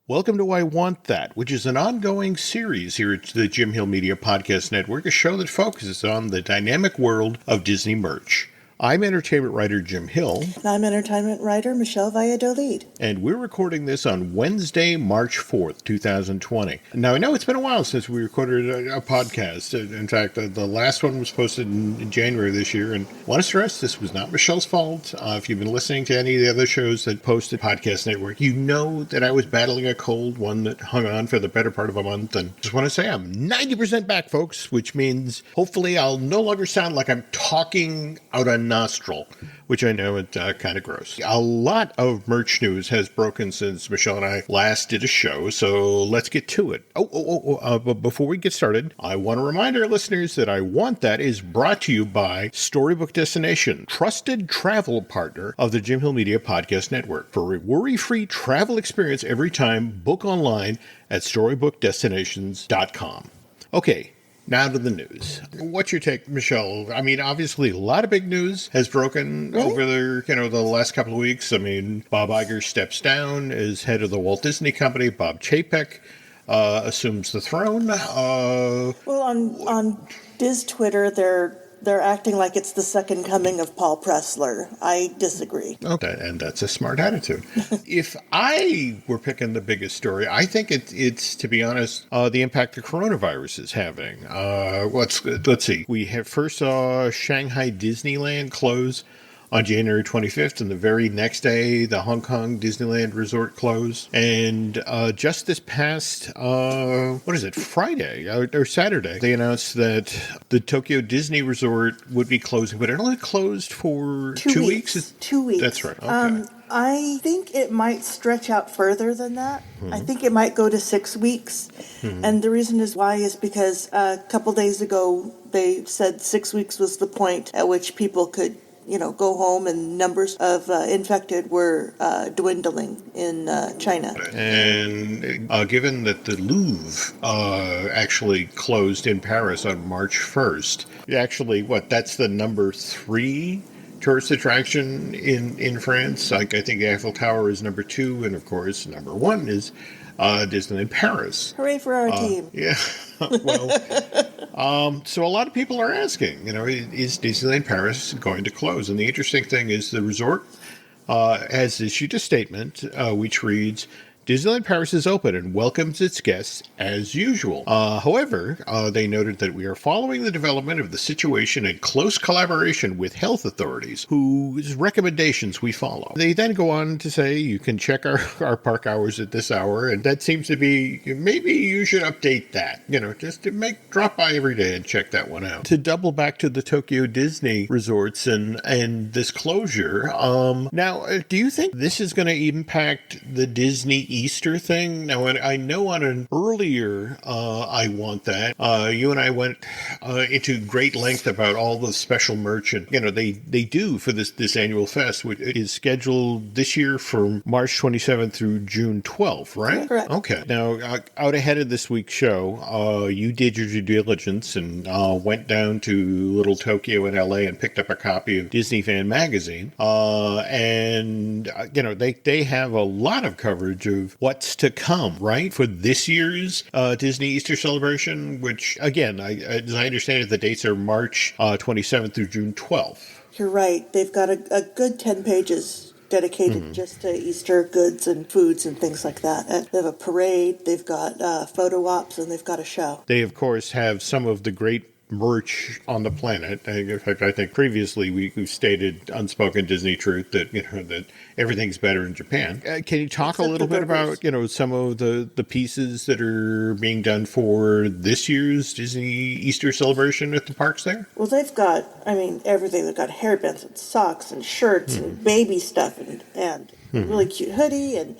Welcome to I Want That, which is an ongoing series here at the Jim Hill Media Podcast Network, a show that focuses on the dynamic world of Disney merch. I'm entertainment writer Jim Hill. And I'm entertainment writer Michelle Valladolid. And we're recording this on Wednesday, March 4th, 2020. Now, I know it's been a while since we recorded a podcast. In fact, the last one was posted in January this year. And I want to stress, this was not Michelle's fault. If you've been listening to any of the other shows that posted Podcast Network, you know that I was battling a cold, one that hung on for the better part of a month. And just want to say I'm 90% back, folks, which means hopefully I'll no longer sound like I'm talking out on nostril, which I know is kind of gross. A lot of merch news has broken since Michelle and I last did a show, so let's get to it. But before we get started, I want to remind our listeners that I Want That is brought to you by Storybook Destination, trusted travel partner of the Jim Hill Media Podcast Network. For a worry-free travel experience every time, book online at StorybookDestinations.com. Okay. Now to the news. What's your take, Michelle? I mean, obviously, a lot of big news has broken over the last couple of weeks. I mean, Bob Iger steps down as head of the Walt Disney Company. Bob Chapek assumes the throne. Well, on Diz Twitter, they're acting like it's the second coming of Paul Pressler. I disagree. Okay, and that's a smart attitude. If I were picking the biggest story, I think it's to be honest, the impact the coronavirus is having. Let's see. We have first saw Shanghai Disneyland close on January 25th, and the very next day, the Hong Kong Disneyland Resort closed. And just this past, Friday or Saturday, they announced that the Tokyo Disney Resort would be closing, but it only closed for 2 weeks. 2 weeks. That's right. Okay. I think it might stretch out further than that. Mm-hmm. I think it might go to 6 weeks. Mm-hmm. And the reason is because a couple days ago, they said 6 weeks was the point at which people could go home, and numbers of infected were dwindling in China. And given that the Louvre actually closed in Paris on March 1st, actually, that's the number 3 tourist attraction in France? I think the Eiffel Tower is number 2, and of course, number 1 is Disneyland Paris. Hooray for our team. Yeah. Well, so a lot of people are asking, is Disneyland Paris going to close? And the interesting thing is the resort has issued a statement which reads, Disneyland Paris is open and welcomes its guests as usual. However, they noted that we are following the development of the situation in close collaboration with health authorities, whose recommendations we follow. They then go on to say you can check our park hours at this hour, and that seems to be, maybe you should update that. Just to drop by every day and check that one out. To double back to the Tokyo Disney resorts and this closure, now, do you think this is going to impact the Disney Easter thing? Now, I know on an earlier I Want That, you and I went into great length about all the special merch and, they do for this annual fest, which is scheduled this year from March 27th through June 12th, right? Correct. Okay. Now, out ahead of this week's show, you did your due diligence and went down to Little Tokyo in LA and picked up a copy of Disney Fan Magazine. They have a lot of coverage of what's to come, right? For this year's Disney Easter celebration, which, again, as I understand it, the dates are March 27th through June 12th. You're right. They've got a good 10 pages dedicated just to Easter goods and foods and things like that. They have a parade, they've got photo ops, and they've got a show. They, of course, have some of the great merch on the planet. In fact, I think previously we've stated unspoken Disney truth that that everything's better in Japan. Can you talk a little bit about some of the pieces that are being done for this year's Disney Easter celebration at the parks there? Well, they've got everything. They've got hairbands and socks and shirts and baby stuff and really cute hoodie and.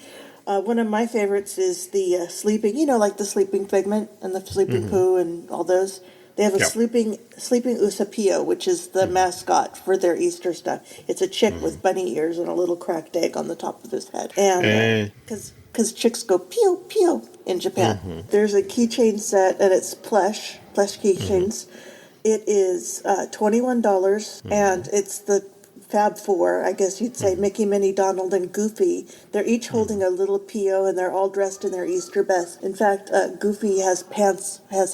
One of my favorites is the sleeping, like the sleeping figment and the sleeping poo and all those. They have a sleeping Usapio, which is the mascot for their Easter stuff. It's a chick with bunny ears and a little cracked egg on the top of his head. And because chicks go pew pew in Japan. There's a keychain set, and it's plush keychains. It is $21, and it's the Fab Four, I guess you'd say, Mickey, Minnie, Donald, and Goofy. They're each holding a little PO, and they're all dressed in their Easter best. In fact, Goofy has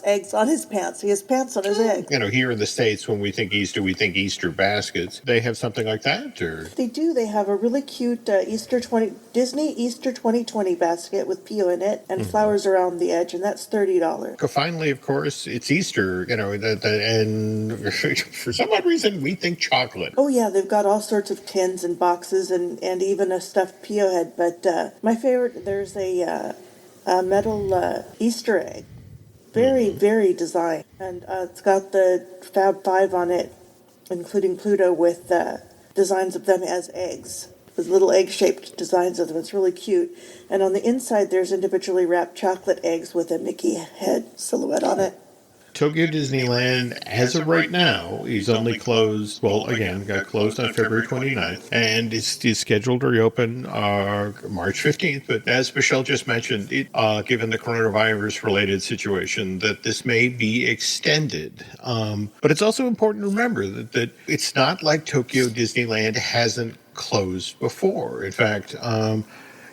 eggs on his pants. He has pants on his egg. Here in the States, when we think Easter baskets. They have something like that, or? They do. They have a really cute Disney Easter 2020 basket with PO in it and flowers around the edge, and that's $30. Finally, of course, it's Easter, and for some odd reason, we think chocolate. Oh, yeah, they've got all sorts of tins and boxes and even a stuffed PO head. But my favorite, there's a metal Easter egg. Very, very designed. And it's got the Fab Five on it, including Pluto, with designs of them as eggs, with little egg-shaped designs of them. It's really cute. And on the inside, there's individually wrapped chocolate eggs with a Mickey head silhouette on it. Tokyo Disneyland, as of right now, is only closed, got closed on February 29th, and is scheduled to reopen March 15th. But as Michelle just mentioned, given the coronavirus-related situation, that this may be extended. But it's also important to remember that it's not like Tokyo Disneyland hasn't closed before. In fact,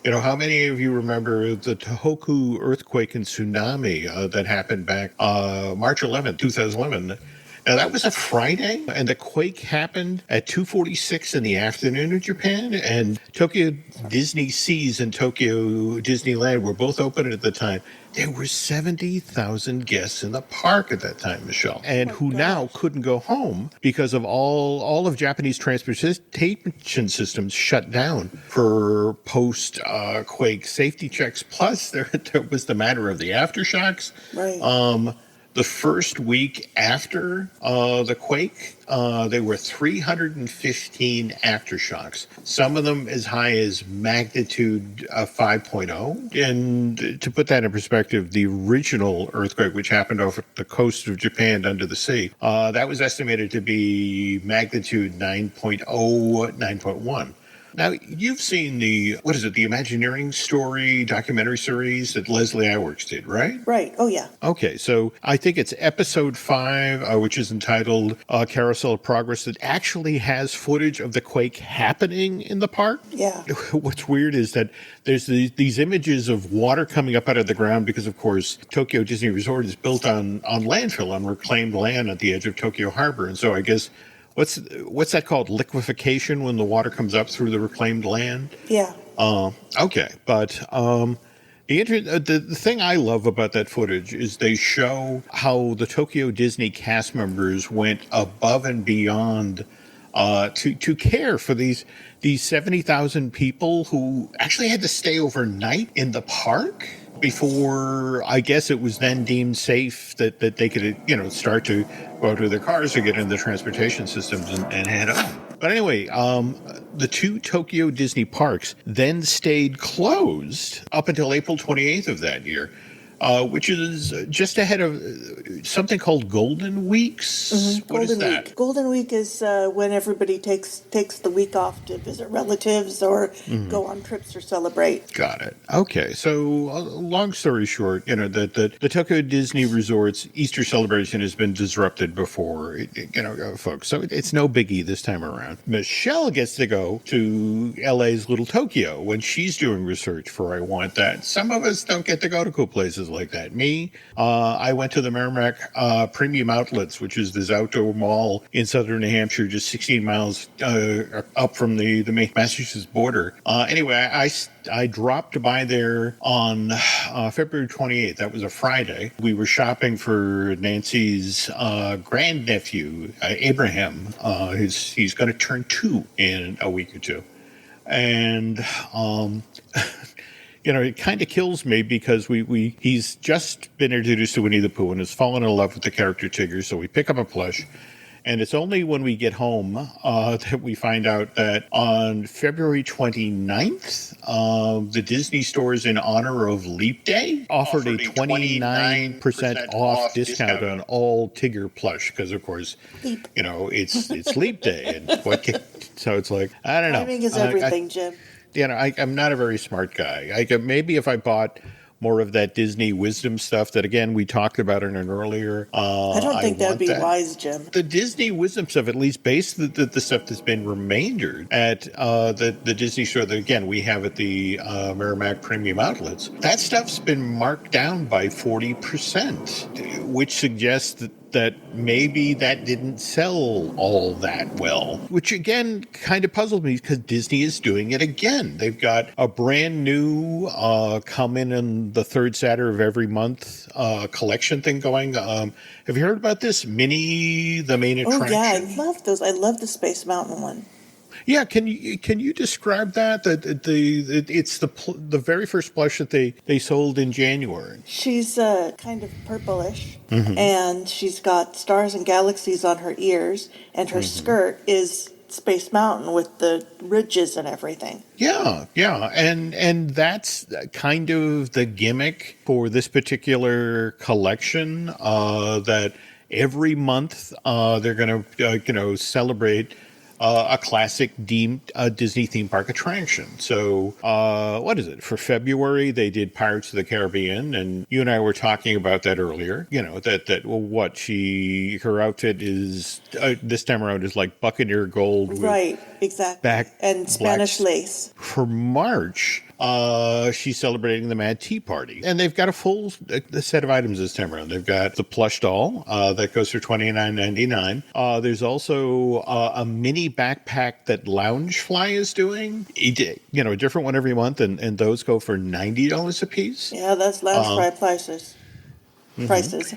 how many of you remember the Tohoku earthquake and tsunami that happened back March 11th, 2011? Now, that was a Friday, and the quake happened at 2:46 in the afternoon in Japan, and Tokyo Disney Seas and Tokyo Disneyland were both open at the time. There were 70,000 guests in the park at that time, Michelle, and who now couldn't go home because of all of Japanese transportation systems shut down for post-quake safety checks. Plus, there was the matter of the aftershocks. Right. The first week after the quake, there were 315 aftershocks, some of them as high as magnitude 5.0. And to put that in perspective, the original earthquake, which happened over the coast of Japan under the sea, that was estimated to be magnitude 9.0, 9.1. Now, you've seen the Imagineering Story documentary series that Leslie Iwerks did, right? Right. Oh, yeah. Okay, so I think it's episode 5, which is entitled Carousel of Progress, that actually has footage of the quake happening in the park. Yeah. What's weird is that there's these images of water coming up out of the ground because, of course, Tokyo Disney Resort is built on landfill, on reclaimed land at the edge of Tokyo Harbor. And so I guess what's that called? Liquefaction, when the water comes up through the reclaimed land? Yeah. Okay, but the thing I love about that footage is they show how the Tokyo Disney cast members went above and beyond to care for these 70,000 people who actually had to stay overnight in the park before, I guess, it was then deemed safe that they could, start to go out to their cars or get into the transportation systems and head on. But anyway, the two Tokyo Disney parks then stayed closed up until April 28th of that year, which is just ahead of something called Golden Weeks. Mm-hmm. What is that? Week. Golden Week is when everybody takes the week off to visit relatives or go on trips or celebrate. Got it. Okay, so long story short, the Tokyo Disney Resort's Easter celebration has been disrupted before, folks. So it's no biggie this time around. Michelle gets to go to LA's Little Tokyo when she's doing research for I Want That. Some of us don't get to go to cool places like that. Me, I went to the Merrimack Premium Outlets, which is this outdoor mall in southern New Hampshire, just 16 miles up from the Massachusetts border. Anyway, I dropped by there on February 28th. That was a Friday. We were shopping for Nancy's grandnephew, Abraham. He's going to turn 2 in a week or two. And it kind of kills me because he's just been introduced to Winnie the Pooh and has fallen in love with the character Tigger, so we pick up a plush. And it's only when we get home that we find out that on February 29th, the Disney stores, in honor of Leap Day, offered a 29% off discount on all Tigger plush because, of course, it's Leap Day. And so it's like, I don't know. Timing is everything, Jim. I'm not a very smart guy. Maybe if I bought more of that Disney wisdom stuff that, again, we talked about in an earlier. I don't think that'd be wise, Jim. The Disney wisdom stuff, at least based the stuff that's been remaindered at the Disney store that, again, we have at the Merrimack Premium Outlets, that stuff's been marked down by 40%, which suggests that maybe that didn't sell all that well, which again kind of puzzled me because Disney is doing it again. They've got a brand new come in the third Saturday of every month collection thing going. Have you heard about this? Minnie, the main attraction? Oh, yeah, I love those. I love the Space Mountain one. Yeah, can you describe that? It's the very first plush that they sold in January. She's kind of purplish, and she's got stars and galaxies on her ears, and her skirt is Space Mountain with the ridges and everything. Yeah, and that's kind of the gimmick for this particular collection. That every month they're going to celebrate a classic Disney theme park attraction. So, what is it? For February, they did Pirates of the Caribbean, and you and I were talking about that earlier. You know, her outfit is, this time around, is like Buccaneer gold. Right, exactly. And Spanish lace. For March, she's celebrating the Mad Tea Party. And they've got a full set of items this time around. They've got the plush doll that goes for $29.99. There's also a mini backpack that Loungefly is doing. You know, a different one every month, and those go for $90 a piece. Yeah, that's Loungefly prices.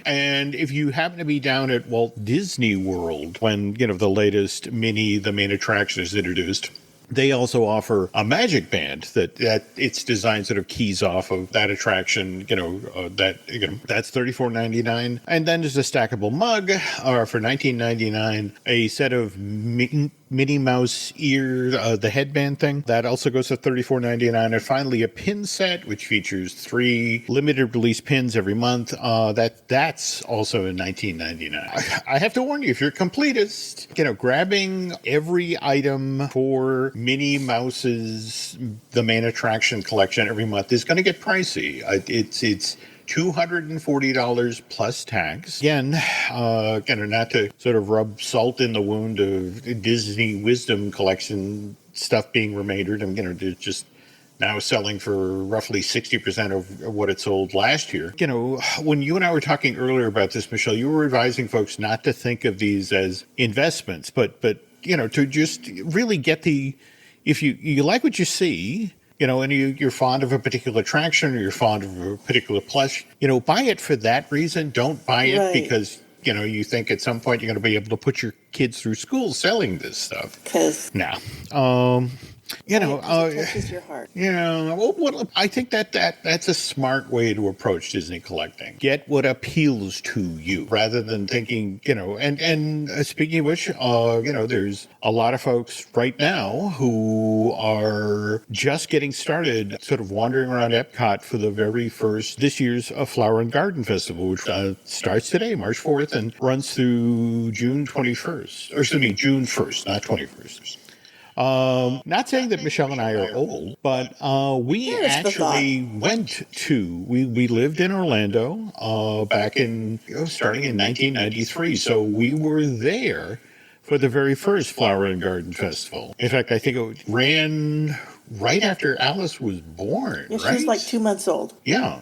And if you happen to be down at Walt Disney World when, you know, the latest Minnie, the main attraction, is introduced, they also offer a magic band that its design sort of keys off of that attraction. That's $34.99, and then there's a stackable mug for $19.99. A set of Minnie Mouse ear, the headband thing, that also goes for $34.99. And finally, a pin set which features 3 limited release pins every month. That's also in $19.99. I have to warn you, if you're a completist, grabbing every item for Minnie Mouse's The Main Attraction collection every month is going to get pricey. It's $240 plus tax. Again, not to sort of rub salt in the wound of Disney Wisdom Collection stuff being remaindered. They're just now selling for roughly 60% of what it sold last year. When you and I were talking earlier about this, Michelle, you were advising folks not to think of these as investments, but to just really get if you like what you see, and you're fond of a particular attraction or you're fond of a particular plush, buy it for that reason. Don't buy it because, you think at some point you're going to be able to put your kids through school selling this stuff. It touches your heart. I think that's a smart way to approach Disney collecting. Get what appeals to you rather than thinking, and speaking of which, there's a lot of folks right now who are just getting started sort of wandering around Epcot for the very first, this year's Flower and Garden Festival, which starts today, March 4th, and runs through June 21st, or excuse me, June 1st, not 21st. Not saying that Michelle and I are old, but we actually we lived in Orlando back in, starting in 1993. So we were there for the very first Flower and Garden Festival. In fact, I think it ran right after Alice was born, yeah, she was like 2 months old. Yeah.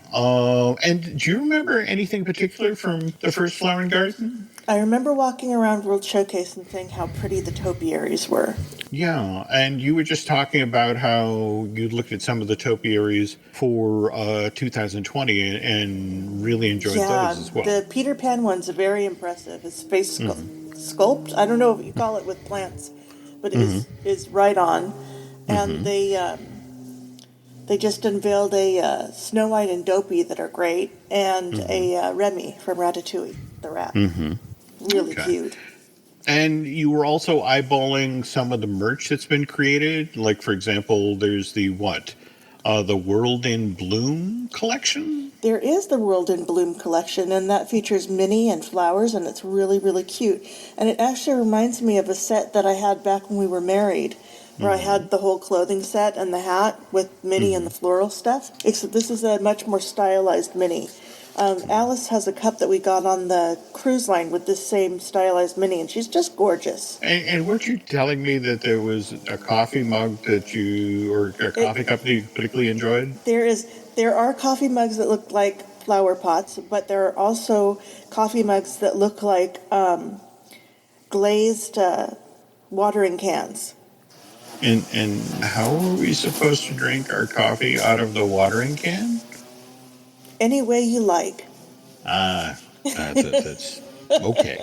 And do you remember anything particular from the first Flower and Garden? I remember walking around World Showcase and seeing how pretty the topiaries were. Yeah, and you were just talking about how you looked at some of the topiaries for 2020 and really enjoyed those as well. The Peter Pan one's very impressive. His face sculpt, I don't know if you call it with plants, but it is right on. And they just unveiled a Snow White and Dopey that are great, and a Remy from Ratatouille, the rat. Really cute. And you were also eyeballing some of the merch that's been created. Like, for example, there's the World in Bloom collection? There is the World in Bloom collection, and that features Minnie and flowers, and it's really, really cute. And it actually reminds me of a set that I had back when we were married. where I had the whole clothing set and the hat with Minnie and the floral stuff. Except this is a much more stylized Minnie. Alice has a cup that we got on the cruise line with this same stylized Minnie, and she's just gorgeous. And weren't you telling me that there was a coffee mug that you, or a coffee cup that you particularly enjoyed? There are coffee mugs that look like flower pots, but there are also coffee mugs that look like glazed watering cans. And how are we supposed to drink our coffee out of the watering can? Any way you like. That's okay.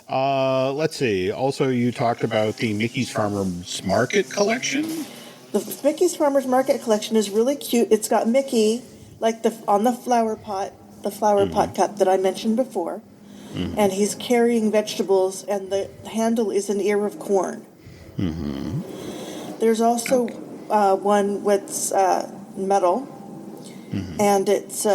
Let's see. Also, you talked about the Mickey's Farmer's Market collection. The Mickey's Farmer's Market collection is really cute. It's got Mickey, like on the flower pot cup that I mentioned before, and he's carrying vegetables, and the handle is an ear of corn. There's also one with metal, and it's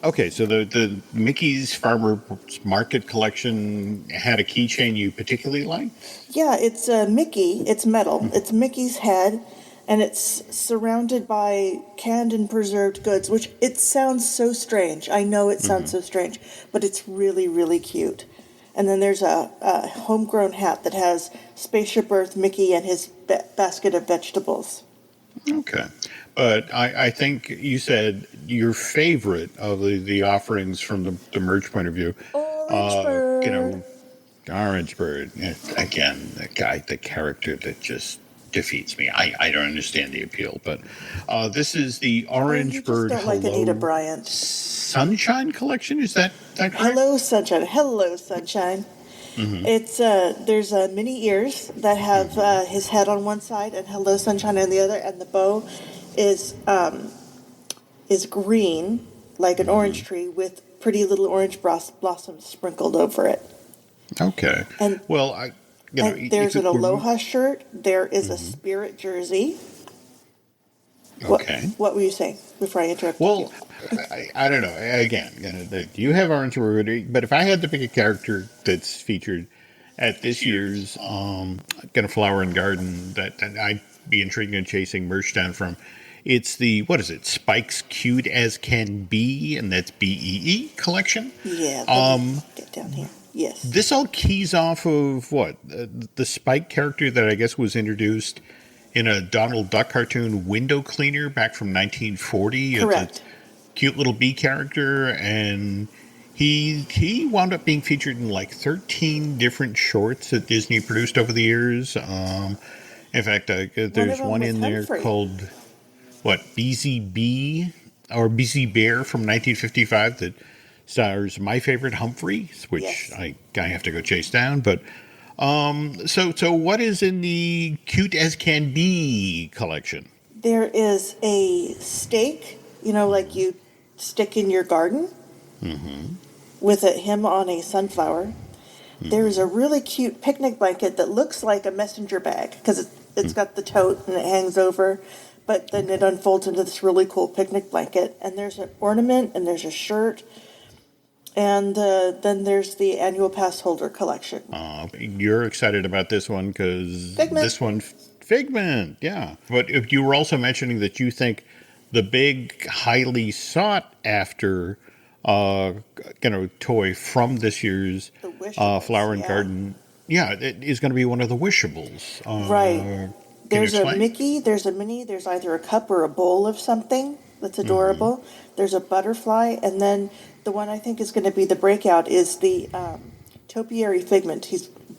Okay, so the Mickey's Farmer's Market collection had a keychain you particularly liked? Yeah, it's Mickey. It's metal. It's Mickey's head, and it's surrounded by canned and preserved goods, which it sounds so strange. I know it sounds so strange, but it's really, really cute. And then there's a homegrown hat that has Spaceship Earth Mickey and his basket of vegetables. Okay. But I think you said your favorite of the offerings from the merch point of view. Orange Bird. Orange Bird. Again, the character that just defeats me. I don't understand the appeal, but this is the Orange Bird Don't like Anita Bryant. Sunshine collection. Is that correct? Hello, Sunshine. Hello, Sunshine. It's there's mini ears that have his head on one side and Hello Sunshine on the other, and the bow is green like an orange tree with pretty little orange blossoms sprinkled over it. Okay. And well, there's an Aloha shirt. There is a Spirit jersey. Okay. What were you saying before I interrupted you? Well, I don't know. Again, you have Orange Bird, but if I had to pick a character that's featured at this year's Flower and Garden that I'd be intrigued in chasing merch down from, it's the, what is it, Spike's Cute as Can Be, and that's BEE collection. Yeah, let me get down here. Yes. This all keys off of what? The Spike character that I guess was introduced in a Donald Duck cartoon, Window Cleaner, back from 1940. Correct. It's a cute little bee character, and he wound up being featured in like 13 different shorts that Disney produced over the years. In fact, there's one in there called, what, BZB, or BZ Bear from 1955 that stars my favorite Humphrey, which yes. I have to go chase down, but... So what is in the Cute as Can Be collection? There is a stake, like you stick in your garden, with him on a sunflower. There is a really cute picnic blanket that looks like a messenger bag because it's got the tote and it hangs over, but then it unfolds into this really cool picnic blanket. And there's an ornament and there's a shirt. And then there's the annual pass holder collection. You're excited about this one because this one, Figment, yeah. But you were also mentioning that you think the big, highly sought after, toy from this year's Flower and Garden, it is going to be one of the Wishables. Right. There's a Mickey, there's a Minnie, there's either a cup or a bowl of something that's adorable. There's a butterfly, and then the one I think is going to be the breakout is the topiary figment.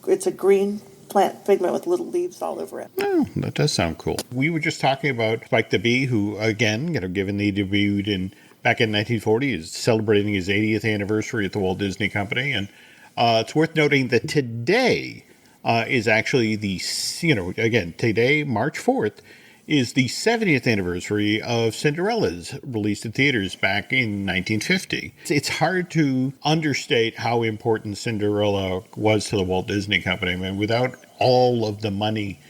It's a green plant figment with little leaves all over it. Oh, that does sound cool. We were just talking about Spike the Bee, who, again, given he debuted back in 1940, is celebrating his 80th anniversary at the Walt Disney Company. And it's worth noting that today is actually today, March 4th, is the 70th anniversary of Cinderella's release in theaters back in 1950. It's hard to understate how important Cinderella was to the Walt Disney Company. I mean, without all of the money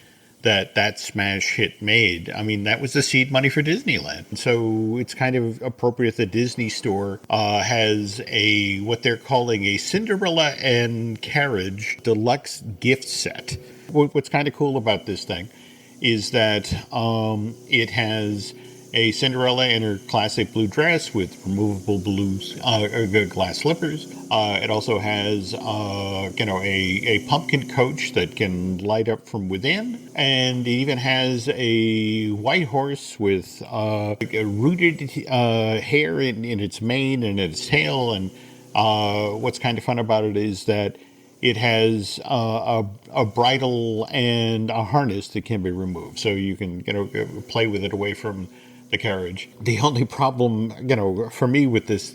that smash hit made, I mean, that was the seed money for Disneyland. So it's kind of appropriate the Disney Store has what they're calling a Cinderella and Carriage deluxe gift set. What's kind of cool about this thing is that it has a Cinderella in her classic blue dress with removable glass slippers. It also has, a pumpkin coach that can light up from within, and it even has a white horse with rooted hair in its mane and its tail. And what's kind of fun about it is that it has a bridle and a harness that can be removed, so you can play with it away from the carriage. The only problem, for me with this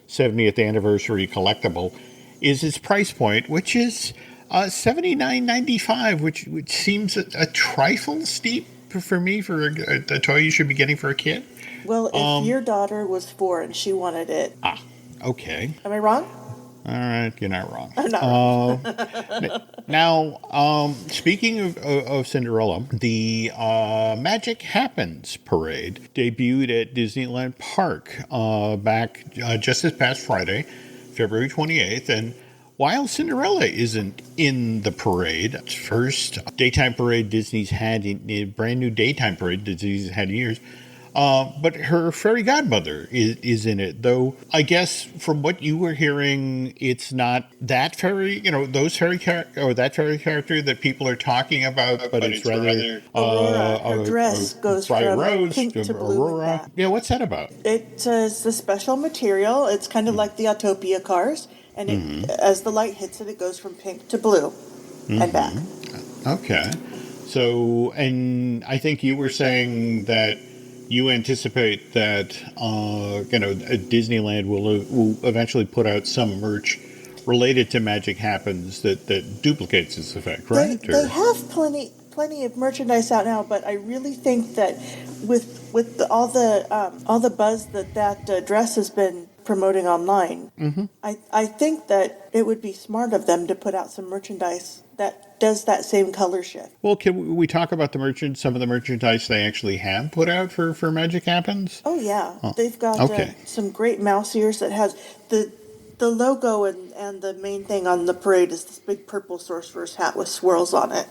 70th anniversary collectible is its price point, which is $79.95, which seems a trifle steep for me for a toy you should be getting for a kid. Well, if your daughter was 4 and she wanted it, Okay. am I wrong? All right, you're not wrong. I'm not wrong. Now, speaking of Cinderella, the Magic Happens parade debuted at Disneyland Park back just this past Friday, February 28th. And while Cinderella isn't in the parade, it's first daytime parade Disney's had, a brand new daytime parade Disney's had in years. But her fairy godmother is in it, though I guess from what you were hearing, it's not that fairy, that fairy character that people are talking about, but it's rather Aurora. Her dress goes from Rose, pink to blue with that. Yeah, what's that about? It's the special material. It's kind of like the Autopia cars, and as the light hits it, it goes from pink to blue and back. Okay. So, and I think you were saying that you anticipate that Disneyland will eventually put out some merch related to Magic Happens that duplicates this effect, right? They have plenty of merchandise out now, but I really think that with all the buzz that dress has been promoting online, I think that it would be smart of them to put out some merchandise that does that same color shift. Well, can we talk about some of the merchandise they actually have put out for Magic Happens? Oh yeah, they've got some great mouse ears that has the logo and the main thing on the parade is this big purple sorcerer's hat with swirls on it.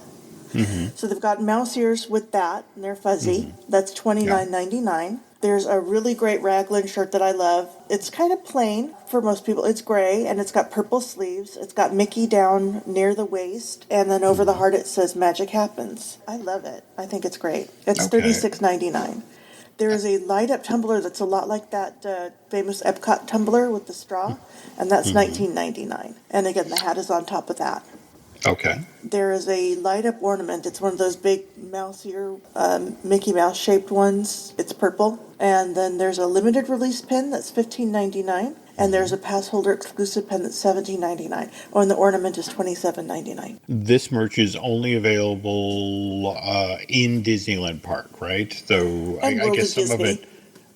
So they've got mouse ears with that, and they're fuzzy. That's $29.99. There's a really great raglan shirt that I love. It's kind of plain for most people. It's gray, and it's got purple sleeves. It's got Mickey down near the waist, and then over the heart it says Magic Happens. I love it. I think it's great. It's $36.99. There is a light-up tumbler that's a lot like that famous Epcot tumbler with the straw, and that's $19.99. And again, the hat is on top of that. Okay. There is a light-up ornament. It's one of those big mouse ear, Mickey Mouse shaped ones. It's purple. And then there's a limited release pin that's $15.99. And there's a pass holder exclusive pen that's $17.99. Oh, and the ornament is $27.99. This merch is only available in Disneyland Park, right? So I guess some of it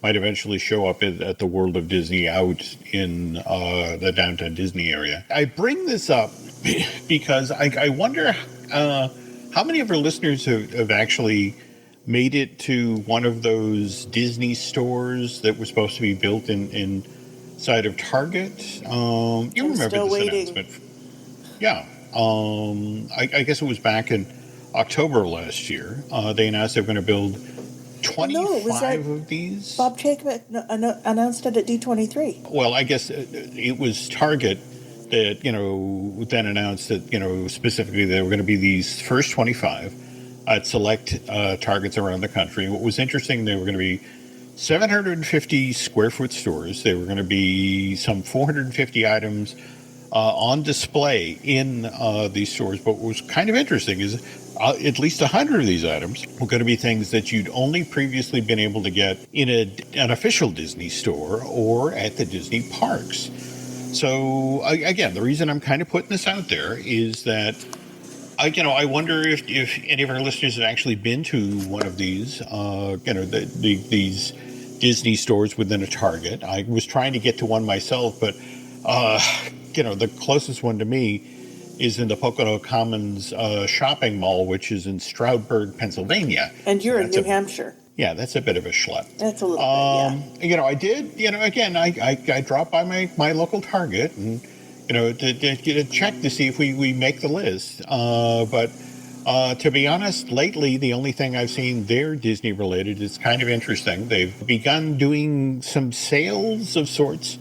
might eventually show up at the World of Disney out in the downtown Disney area. I bring this up because I wonder how many of our listeners have actually made it to one of those Disney stores that were supposed to be built inside of Target. You remember this announcement? Yeah. I guess it was back in October of last year. They announced they were going to build 25 of these. Bob Chapek announced it at D23. Well, I guess it was Target that, then announced that, specifically there were going to be these first 25 at select Targets around the country. What was interesting, they were going to be 750 square foot stores. There were going to be some 450 items on display in these stores. But what was kind of interesting is at least 100 of these items were going to be things that you'd only previously been able to get in an official Disney store or at the Disney parks. So, again, the reason I'm kind of putting this out there is that, I wonder if any of our listeners have actually been to one of these, these Disney stores within a Target. I was trying to get to one myself, but, the closest one to me is in the Pocono Commons shopping mall, which is in Stroudsburg, Pennsylvania. And you're in New Hampshire. Yeah, that's a bit of a schlep. That's a little bit, yeah. I did, again, I dropped by my local Target and, to check to see if we make the list. But To be honest, lately, the only thing I've seen there Disney related is kind of interesting. They've begun doing some sales of sorts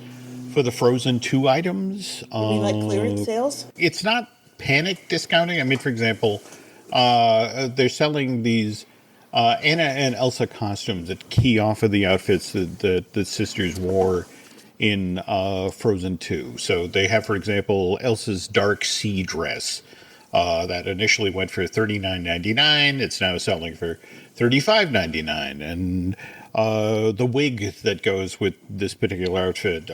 for the Frozen 2 items. You mean like clearance sales? It's not panic discounting. I mean, for example, they're selling these Anna and Elsa costumes that key off of the outfits that the sisters wore in Frozen 2. So they have, for example, Elsa's dark sea dress. That initially went for $39.99. It's now selling for $35.99. And the wig that goes with this particular outfit,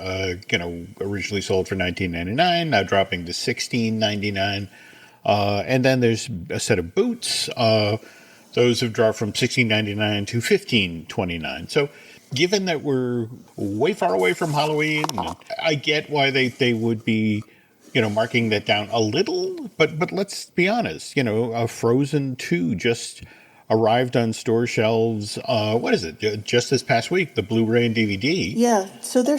originally sold for $19.99, now dropping to $16.99. And then there's a set of boots. Those have dropped from $16.99 to $15.29. So given that we're way far away from Halloween, I get why they would be marking that down a little, but let's be honest, Frozen 2 just arrived on store shelves, what is it, just this past week, the Blu-ray and DVD. Yeah, so there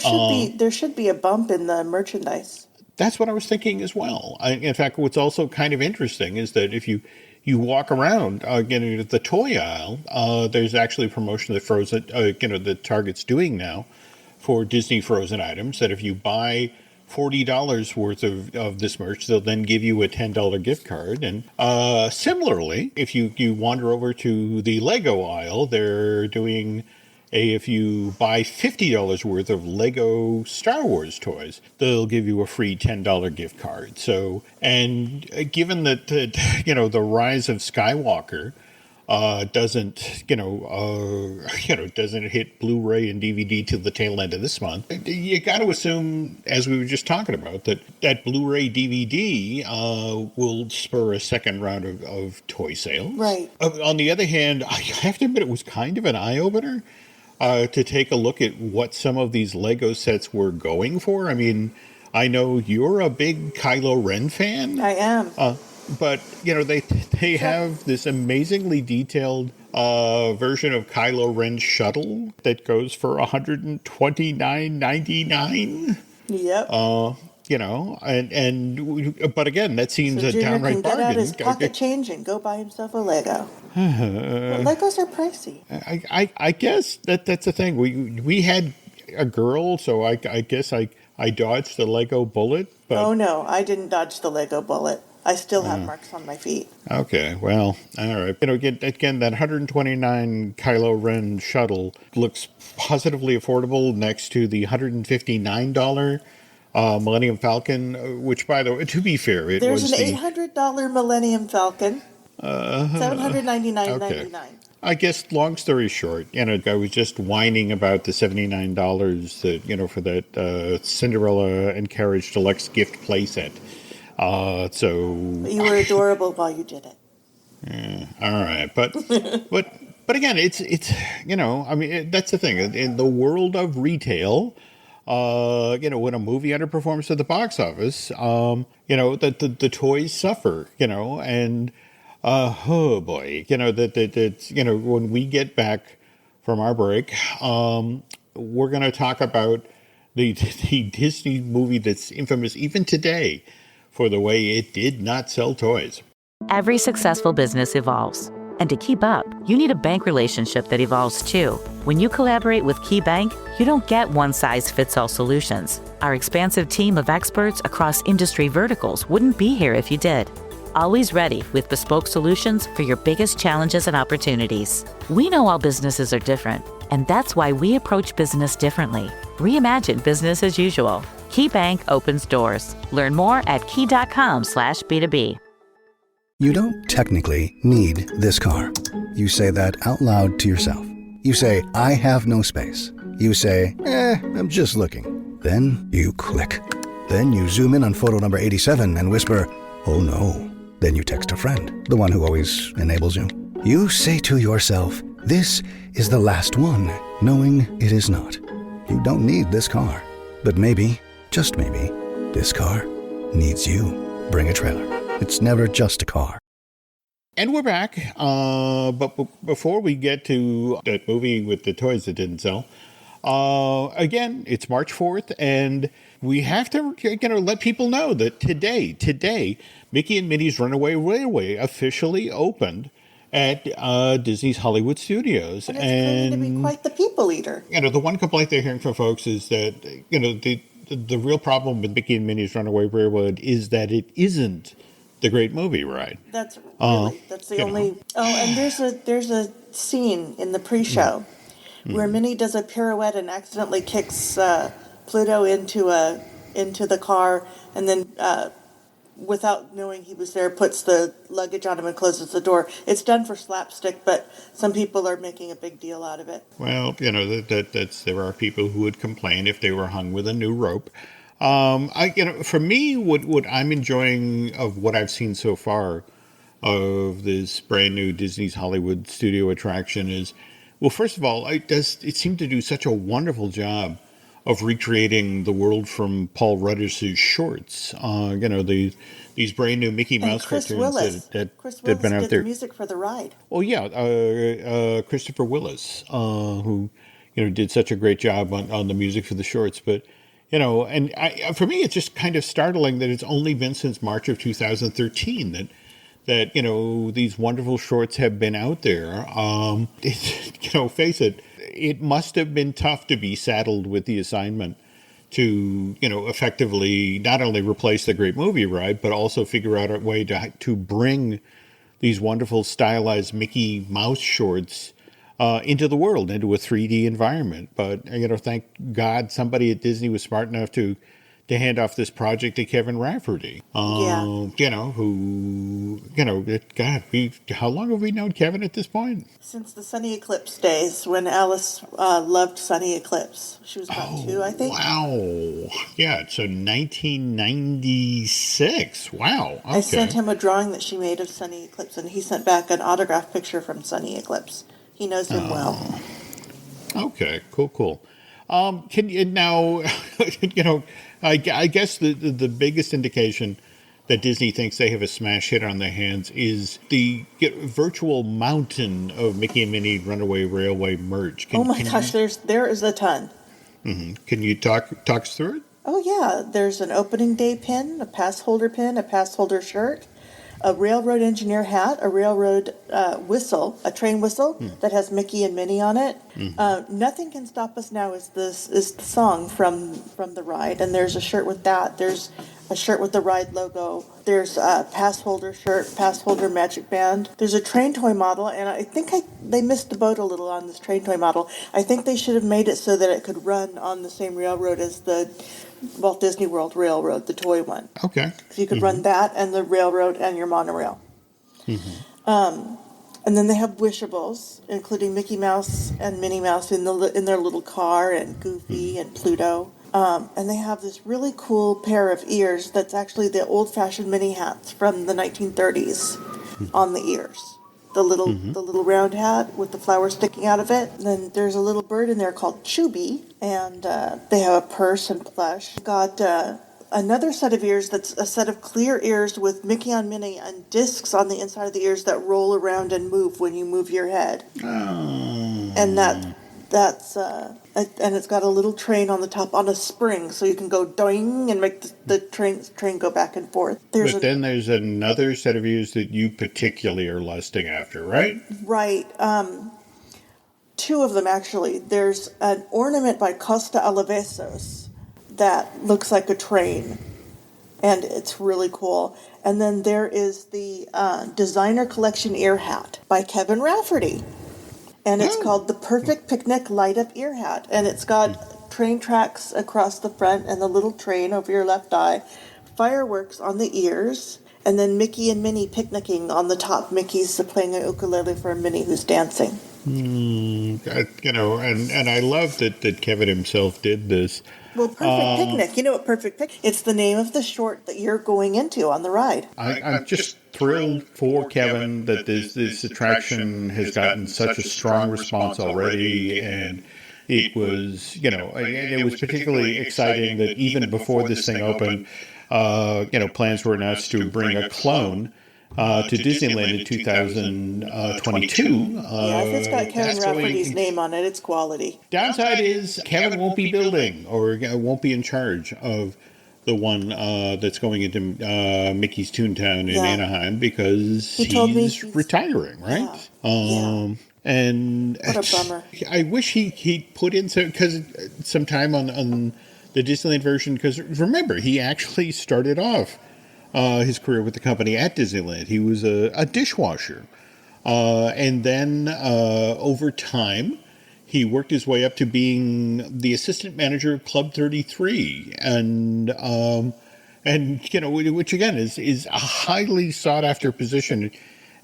should be a bump in the merchandise. That's what I was thinking as well. In fact, what's also kind of interesting is that if you walk around, again, at the toy aisle, there's actually a promotion that Frozen, that Target's doing now for Disney Frozen items, that if you buy $40 worth of this merch, they'll then give you a $10 gift card. And similarly, if you wander over to the Lego aisle, they're doing if you buy $50 worth of Lego Star Wars toys, they'll give you a free $10 gift card. So, and given that the rise of Skywalker doesn't hit Blu-ray and DVD till the tail end of this month, you got to assume, as we were just talking about, that Blu-ray DVD will spur a second round of toy sales. Right. On the other hand, I have to admit it was kind of an eye-opener to take a look at what some of these Lego sets were going for. I mean, I know you're a big Kylo Ren fan. I am. But, they have this amazingly detailed version of Kylo Ren's shuttle that goes for $129.99. Yep. But again, that seems so a Junior downright can bargain. Get out his pocket change and go buy himself a Lego. Legos are pricey. I guess that's the thing. We had a girl, so I guess I dodged the Lego bullet. But oh no, I didn't dodge the Lego bullet. I still have marks on my feet. Okay, well, all right. Again, that 129 Kylo Ren shuttle looks positively affordable next to the $159 Millennium Falcon, which, by the way, to be fair, there's an $800 Millennium Falcon, $799.99. Okay. I guess, long story short, I was just whining about the $79 that for that Cinderella and Carriage Deluxe gift playset. So you were adorable while you did it. Yeah, all right, but again, it's I mean, that's the thing in the world of retail. When a movie underperforms at the box office, the toys suffer. And oh boy, when we get back from our break, we're going to talk about the Disney movie that's infamous even today for the way it did not sell toys. Every successful business evolves. And to keep up, you need a bank relationship that evolves too. When you collaborate with KeyBank, you don't get one-size-fits-all solutions. Our expansive team of experts across industry verticals wouldn't be here if you did. Always ready with bespoke solutions for your biggest challenges and opportunities. We know all businesses are different, and that's why we approach business differently. Reimagine business as usual. KeyBank opens doors. Learn more at key.com/B2B. You don't technically need this car. You say that out loud to yourself. You say, I have no space. You say, I'm just looking. Then you click. Then you zoom in on photo number 87 and whisper, oh no. Then you text a friend, the one who always enables you. You say to yourself, this is the last one, knowing it is not. You don't need this car. But maybe, just maybe, this car needs you. Bring a trailer. It's never just a car. And we're back. But before we get to that movie with the toys that didn't sell, Again, it's March 4th, and we have to let people know that today, Mickey and Minnie's Runaway Railway officially opened at Disney's Hollywood Studios. And it's proving to be quite the people eater. The one complaint they're hearing from folks is that, the real problem with Mickey and Minnie's Runaway Railroad is that it isn't the great movie ride. That's the only. Oh, and there's a scene in the pre-show where Minnie does a pirouette and accidentally kicks Pluto into the car, and then without knowing he was there, puts the luggage on him and closes the door. It's done for slapstick, but some people are making a big deal out of it. Well, there are people who would complain if they were hung with a new rope. For me, what I'm enjoying of what I've seen so far of this brand new Disney's Hollywood studio attraction is, well, first of all, it seem to do such a wonderful job of recreating the world from Paul Rudder's shorts. These brand new Mickey Mouse Chris cartoons Willis. that Chris have been Willis out did there. the music for the ride. Oh yeah, Christopher Willis, who did such a great job on the music for the shorts. But for me, it's just kind of startling that it's only been since March of 2013 that these wonderful shorts have been out there. Face it, it must have been tough to be saddled with the assignment to effectively not only replace the great movie ride, but also figure out a way to bring these wonderful stylized Mickey Mouse shorts into the world, into a 3D environment. But thank God somebody at Disney was smart enough to hand off this project to Kevin Rafferty. Who, God, how long have we known Kevin at this point? Since the Sunny Eclipse days, when Alice loved Sunny Eclipse. She was about 2, I think. Wow. Yeah, so 1996. Wow. Okay. I sent him a drawing that she made of Sunny Eclipse, and he sent back an autographed picture from Sunny Eclipse. He knows him well. Okay, cool. Can you now, I guess the biggest indication that Disney thinks they have a smash hit on their hands is the virtual mountain of Mickey and Minnie Runaway Railway merch. There is a ton. Mm-hmm. Can you talk us through it? Oh yeah, there's an opening day pin, a pass holder shirt, a railroad engineer hat, a railroad whistle, a train whistle that has Mickey and Minnie on it. Nothing Can Stop Us Now is the song from the ride, and there's a shirt with that. There's a shirt with the ride logo. There's a pass holder shirt, pass holder magic band. There's a train toy model, and I think they missed the boat a little on this train toy model. I think they should have made it so that it could run on the same railroad as the Walt Disney World Railroad, the toy one. Okay. So you could run that and the railroad and your monorail. And then they have wishables, including Mickey Mouse and Minnie Mouse in their little car, and Goofy and Pluto. And they have this really cool pair of ears that's actually the old-fashioned Minnie hats from the 1930s on the ears. The little round hat with the flower sticking out of it. And then there's a little bird in there called Chubby, and they have a purse and plush. Got another set of ears that's a set of clear ears with Mickey and Minnie and discs on the inside of the ears that roll around and move when you move your head. And that's and it's got a little train on the top on a spring, so you can go doing and make the train go back and forth. Then there's another set of ears that you particularly are lusting after, right? Right. 2 of them, actually. There's an ornament by Costa Alavesos that looks like a train, and it's really cool. And then there is the designer collection ear hat by Kevin Rafferty. And it's called the Perfect Picnic Light Up Ear Hat. And it's got train tracks across the front and the little train over your left eye, fireworks on the ears, and then Mickey and Minnie picnicking on the top. Mickey's playing a ukulele for Minnie who's dancing. And I love that Kevin himself did this. Well, Perfect Picnic. You know what Perfect Picnic? It's the name of the short that you're going into on the ride. I'm just thrilled for Kevin that this attraction has gotten such a strong response already, and it was particularly exciting that even before this thing opened, plans were announced to bring a clone to Disneyland in 2022. Yeah, if it's got Kevin Rafferty's name on it, it's quality. Downside is Kevin won't be building or won't be in charge of the one that's going into Mickey's Toontown in Anaheim because he's retiring, right? And what a bummer. I wish he put in some time on the Disneyland version, because remember, he actually started off his career with the company at Disneyland. He was a dishwasher. And then over time, he worked his way up to being the assistant manager of Club 33. And which again is a highly sought after position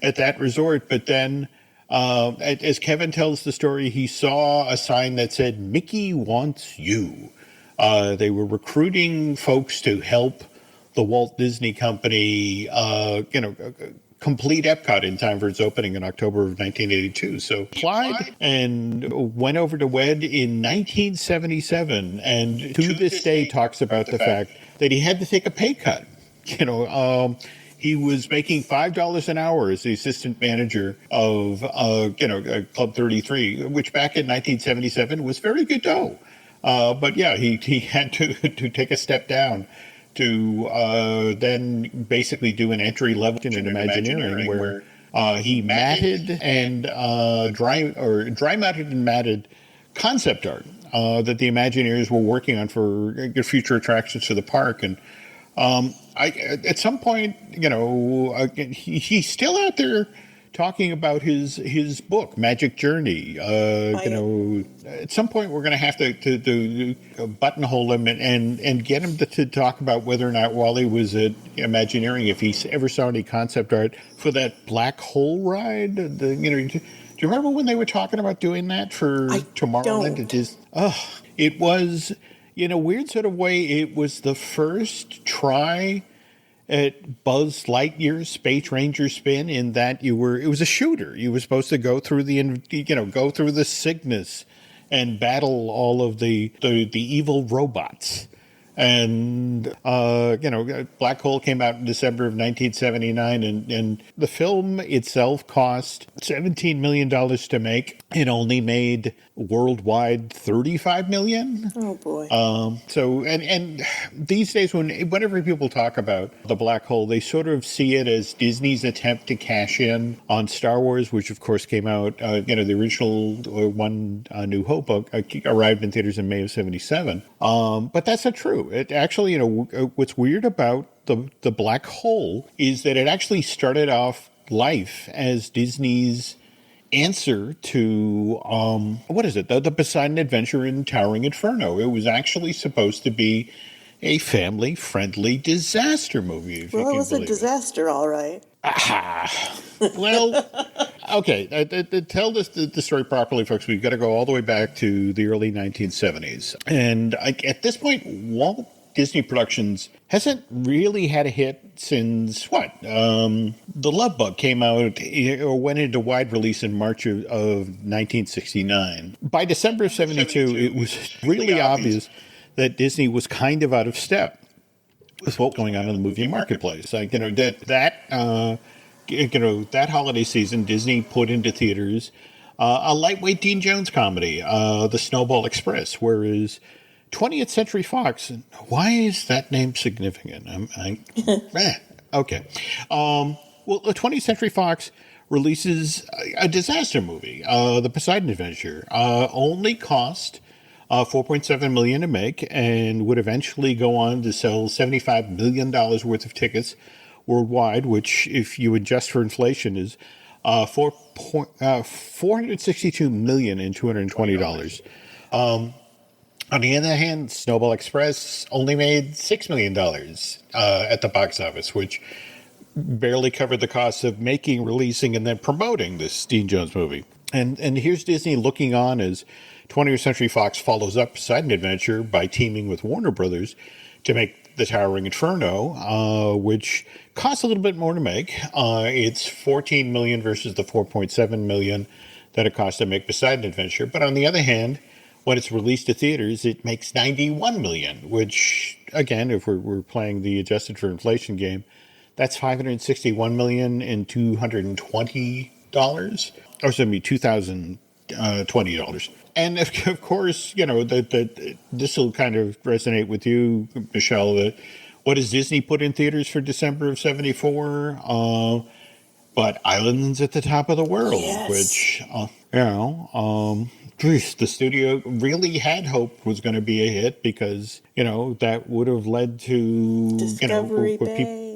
at that resort. But then, as Kevin tells the story, he saw a sign that said, "Mickey wants you." They were recruiting folks to help the Walt Disney Company, complete Epcot in time for its opening in October of 1982. So applied and went over to WED in 1977, and to this day talks about the fact that he had to take a pay cut. He was making $5 an hour as the assistant manager of Club 33, which back in 1977 was very good dough. But yeah, he had to take a step down to then basically do an entry level in Imagineering, where he matted and dry matted and matted concept art that the Imagineers were working on for future attractions to the park. And at some point, he's still out there talking about his book, Magic Journey. At some point we're going to have to buttonhole him and get him to talk about whether or not, while he was at Imagineering, if he ever saw any concept art for that black hole ride. Do you remember when they were talking about doing that for Tomorrowland? It was, in a weird sort of way, it was the first try at Buzz Lightyear's Space Ranger spin, in that it was a shooter. You were supposed to go through the Cygnus and battle all of the evil robots. And, Black Hole came out in December of 1979, and the film itself cost $17 million to make. It only made worldwide $35 million. Oh, boy. So these days, whenever people talk about the Black Hole, they sort of see it as Disney's attempt to cash in on Star Wars, which of course came out, the original one, New Hope, arrived in theaters in May of 77. But that's not true. It actually, what's weird about the Black Hole is that it actually started off life as Disney's answer to the Poseidon Adventure in Towering Inferno. It was actually supposed to be a family-friendly disaster movie. Well, it was a disaster, all right. Well, okay. To tell the story properly, folks, we've got to go all the way back to the early 1970s. And at this point, Walt Disney Productions hasn't really had a hit since The Love Bug came out or went into wide release in March of 1969. By December of 72, it was really obvious that Disney was kind of out of step with what was going on in the movie marketplace. That holiday season, Disney put into theaters a lightweight Dean Jones comedy, The Snowball Express, whereas 20th Century Fox, why is that name significant? Okay. 20th Century Fox releases a disaster movie, The Poseidon Adventure. Only cost $4.7 million to make, and would eventually go on to sell $75 million worth of tickets worldwide, which, if you adjust for inflation, is $462,220,220. On the other hand, Snowball Express only made $6 million at the box office, which barely covered the costs of making, releasing, and then promoting this Dean Jones movie. And here's Disney looking on as 20th Century Fox follows up Poseidon Adventure by teaming with Warner Brothers to make The Towering Inferno, which costs a little bit more to make. It's $14 million versus the $4.7 million that it cost to make Poseidon Adventure. But on the other hand, when it's released to theaters, it makes $91 million, which, again, if we're playing the adjusted for inflation game, That's $561,220, or excuse me, $2,020. And of course, that this will kind of resonate with you, Michelle. That what does Disney put in theaters for December of '74? But Islands at the Top of the World, Yes. which geez, the studio really had hoped was going to be a hit because that would have led to Discovery what Bay.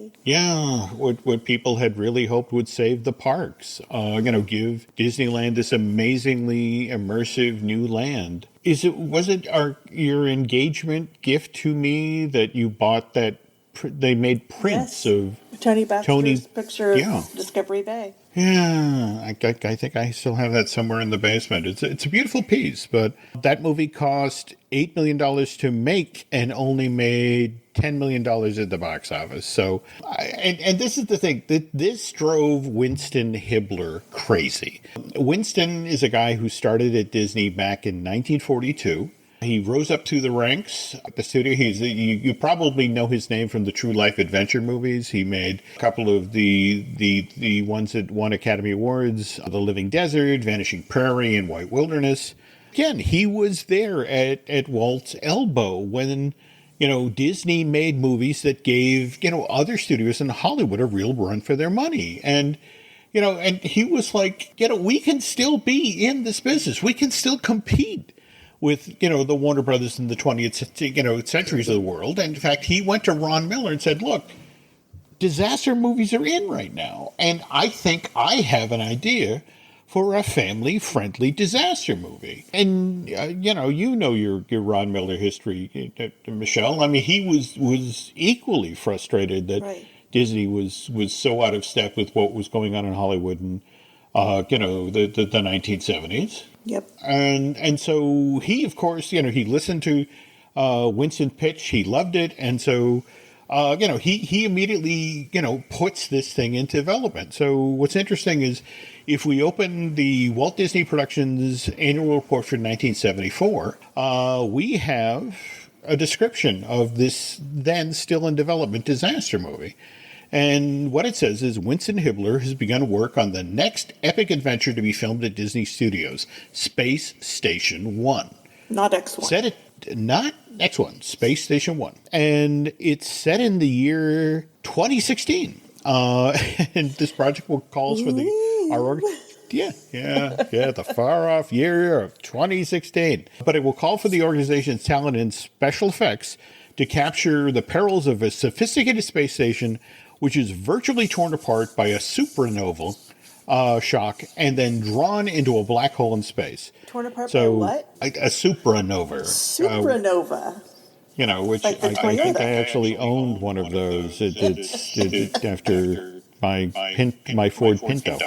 what people had really hoped would save the parks. Give Disneyland this amazingly immersive new land. Was it your engagement gift to me that you bought that? They made prints of Tony Baxter's picture of Discovery Bay. Yeah, I think I still have that somewhere in the basement. It's a beautiful piece, but that movie cost $8 million to make and only made $10 million at the box office. So, and this is the thing, that this drove Winston Hibbler crazy. Winston is a guy who started at Disney back in 1942. He rose up through the ranks at the studio. You probably know his name from the True Life Adventure movies. He made a couple of the ones that won Academy Awards, The Living Desert, Vanishing Prairie, and White Wilderness. Again, he was there at Walt's elbow when Disney made movies that gave other studios in Hollywood a real run for their money. And and he was like, we can still be in this business. We can still compete with, the Warner Brothers in the 20th, centuries of the world. And in fact, he went to Ron Miller and said, look, disaster movies are in right now. And I think I have an idea for a family-friendly disaster movie. And, your Ron Miller history, Michelle. I mean, he was equally frustrated that Disney was so out of step with what was going on in Hollywood in, the 1970s. Yep. And so he, of course, he listened to Winston pitch. He loved it. And so, he immediately, puts this thing into development. So what's interesting is if we open the Walt Disney Productions annual report for 1974, we have a description of this then still in development disaster movie. And what it says is Winston Hibbler has begun work on the next epic adventure to be filmed at Disney Studios, Space Station 1. Not X1. Not X1, Space Station 1. And it's set in the year 2016. And this project calls for the far off year of 2016. But it will call for the organization's talent in special effects to capture the perils of a sophisticated space station which is virtually torn apart by a supernova shock and then drawn into a black hole in space. Torn apart by what? A supernova. Supernova. Which like I think I actually owned one of those. It's after my Ford Pinto.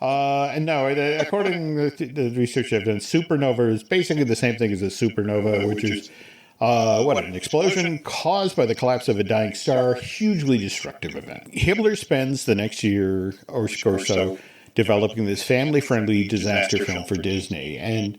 And no, according to the research I've done, supernova is basically the same thing as a supernova, which is an explosion caused by the collapse of a dying star, hugely destructive event. Hibbler spends the next year or so developing this family-friendly disaster film for Disney, and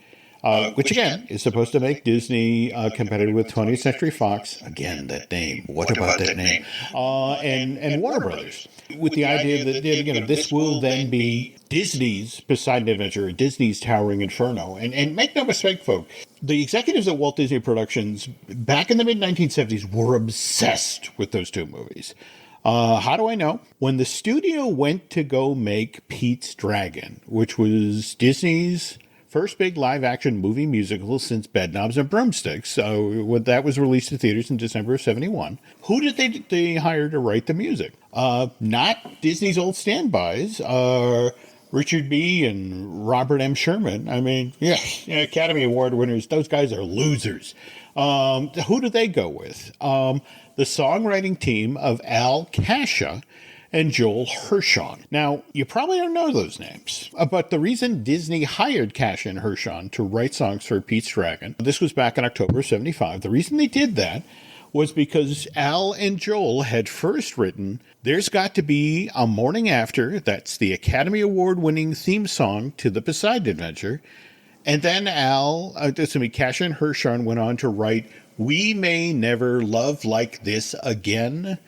which again is supposed to make Disney competitive with 20th Century Fox. Again, that name. What about that name? And Warner Brothers, with the idea that this will then be Disney's Poseidon Adventure, Disney's Towering Inferno, and make no mistake, folks. The executives at Walt Disney Productions back in the mid-1970s were obsessed with those two movies. How do I know? When the studio went to go make Pete's Dragon, which was Disney's first big live-action movie musical since Bedknobs and Broomsticks, so that was released to theaters in December of 71, who did they hire to write the music? Not Disney's old standbys, Richard B. and Robert M. Sherman. I mean, Academy Award winners, those guys are losers. Who do they go with? The songwriting team of Al Kasha and Joel Hirshon. Now, you probably don't know those names, but the reason Disney hired Kasha and Hirshon to write songs for Pete's Dragon, this was back in October of 75, the reason they did that was because Al and Joel had first written There's Got to Be a Morning After, that's the Academy Award-winning theme song to the Poseidon Adventure, and then Kasha and Hirshon went on to write We may never love like this again.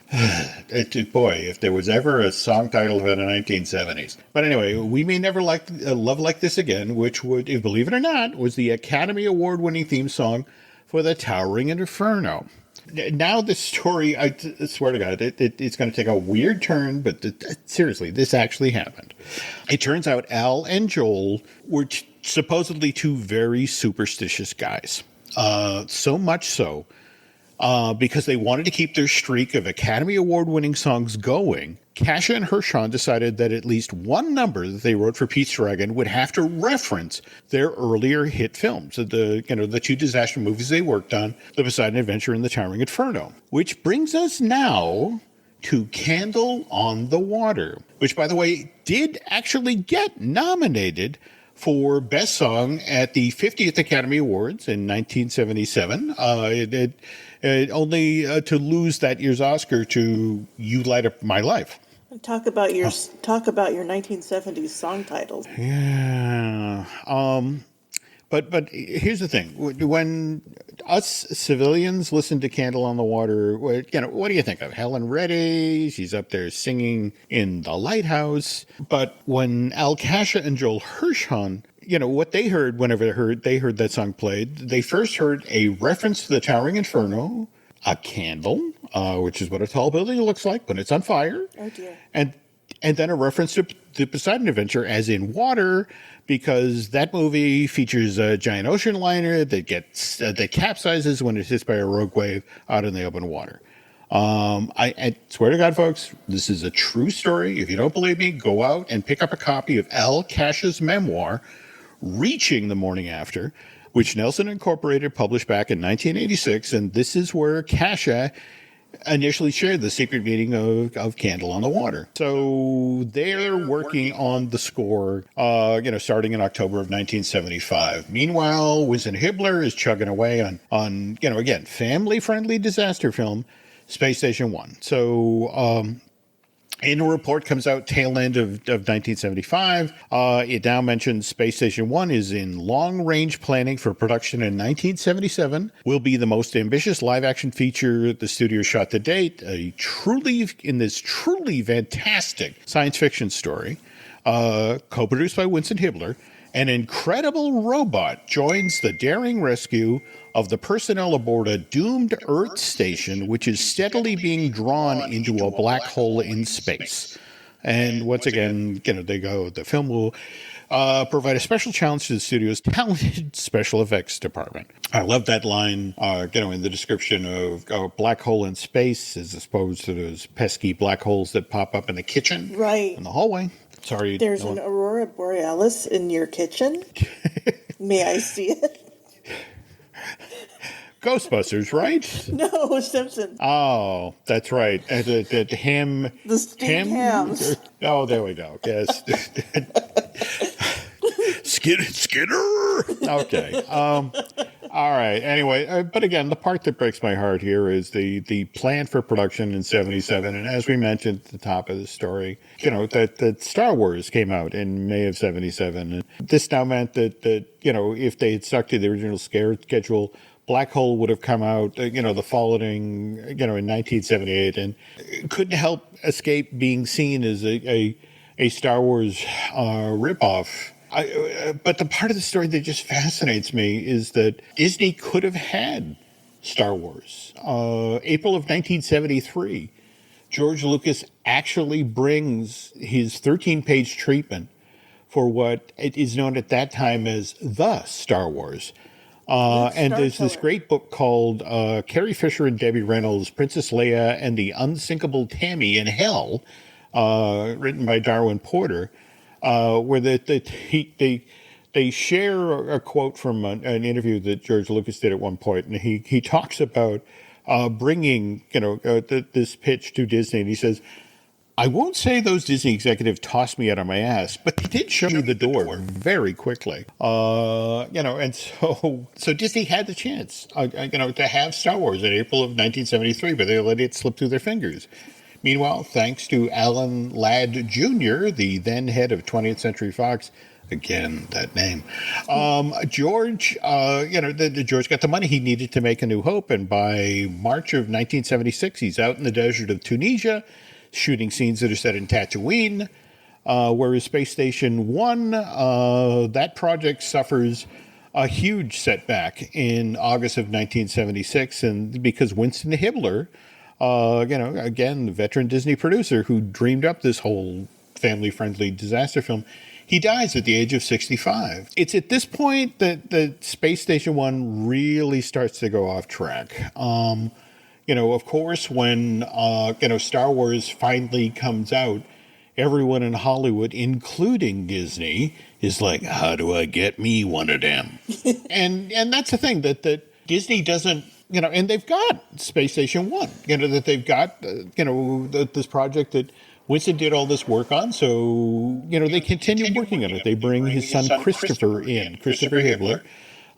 Boy, if there was ever a song title of it in the 1970s. But anyway, we may never love like this again, which would, if believe it or not, was the Academy Award-winning theme song for the Towering Inferno. Now the story, I swear to God, it's going to take a weird turn, but seriously, this actually happened. It turns out Al and Joel were supposedly two very superstitious guys. So much so, because they wanted to keep their streak of Academy Award-winning songs going, Kasia and Hershon decided that at least one number that they wrote for Pete's Dragon would have to reference their earlier hit films, the two disaster movies they worked on, The Poseidon Adventure and The Towering Inferno. Which brings us now to Candle on the Water, which, by the way, did actually get nominated for Best Song at the 50th Academy Awards in 1977. Only to lose that year's Oscar to You Light Up My Life. Talk about your 1970s song titles. Yeah. But here's the thing: when us civilians listen to "Candle on the Water," what do you think of? Helen Reddy, she's up there singing in the lighthouse. But when Al Kasia and Joel Hershon, what they heard whenever they heard that song played, they first heard a reference to the Towering Inferno, a candle, which is what a tall building looks like when it's on fire. Oh dear. And then a reference to the Poseidon Adventure as in water, because that movie features a giant ocean liner that that capsizes when it hits by a rogue wave out in the open water. I swear to God, folks, this is a true story. If you don't believe me, go out and pick up a copy of Al Kasia's memoir, Reaching the Morning After, which Nelson Incorporated published back in 1986. And this is where Kasia initially shared the secret meaning of Candle on the Water. So they're working on the score, starting in October of 1975. Meanwhile, Winston Hibbler is chugging away on again, family-friendly disaster film, Space Station One. So, in a report comes out tail end of 1975. It now mentions Space Station One is in long-range planning for production in 1977. Will be the most ambitious live-action feature the studio shot to date. Truly fantastic science fiction story, co-produced by Winston Hibbler. An incredible robot joins the daring rescue of the personnel aboard a doomed Earth station, which is steadily being drawn into a black hole in space. And once again, the film will provide a special challenge to the studio's talented special effects department. I love that line, in the description of a black hole in space as opposed to those pesky black holes that pop up in the kitchen. Right. In the hallway. Sorry. There's an Aurora Borealis in your kitchen. May I see it? Ghostbusters, right? No, Simpsons. Oh, that's right. The ham. The steamed hams. Oh, there we go. Yes. Skinner. Okay. All right. Anyway, but again, the part that breaks my heart here is the plan for production in 77. And as we mentioned at the top of the story, that Star Wars came out in May of 77. And this now meant that if they had stuck to the original schedule, Black Hole would have come out, the following, in 1978, and couldn't help escape being seen as a Star Wars ripoff. But the part of the story that just fascinates me is that Disney could have had Star Wars. April of 1973, George Lucas actually brings his 13-page treatment for what is known at that time as the Star Wars. And there's this great book called Carrie Fisher and Debbie Reynolds, Princess Leia and the Unsinkable Tammy in Hell, written by Darwin Porter, where they share a quote from an interview that George Lucas did at one point, and he talks about bringing this pitch to Disney, and he says, I won't say those Disney executives tossed me out of my ass, but they did show me the door very quickly. And so Disney had the chance, to have Star Wars in April of 1973, but they let it slip through their fingers. Meanwhile, thanks to Alan Ladd Jr., the then head of 20th Century Fox, Again, that name. George, George got the money he needed to make A New Hope, and by March of 1976, he's out in the desert of Tunisia, shooting scenes that are set in Tatooine, whereas Space Station One, that project suffers a huge setback in August of 1976, and because Winston Hibbler, again, the veteran Disney producer who dreamed up this whole family-friendly disaster film, he dies at the age of 65. It's at this point that Space Station One really starts to go off track. Of course, when Star Wars finally comes out, everyone in Hollywood, including Disney, is like, how do I get me one of them? and that's the thing that Disney doesn't, and they've got Space Station One, that they've got, this project that Winston did all this work on, so, they continue working on it. They bring his son Christopher Hibbler,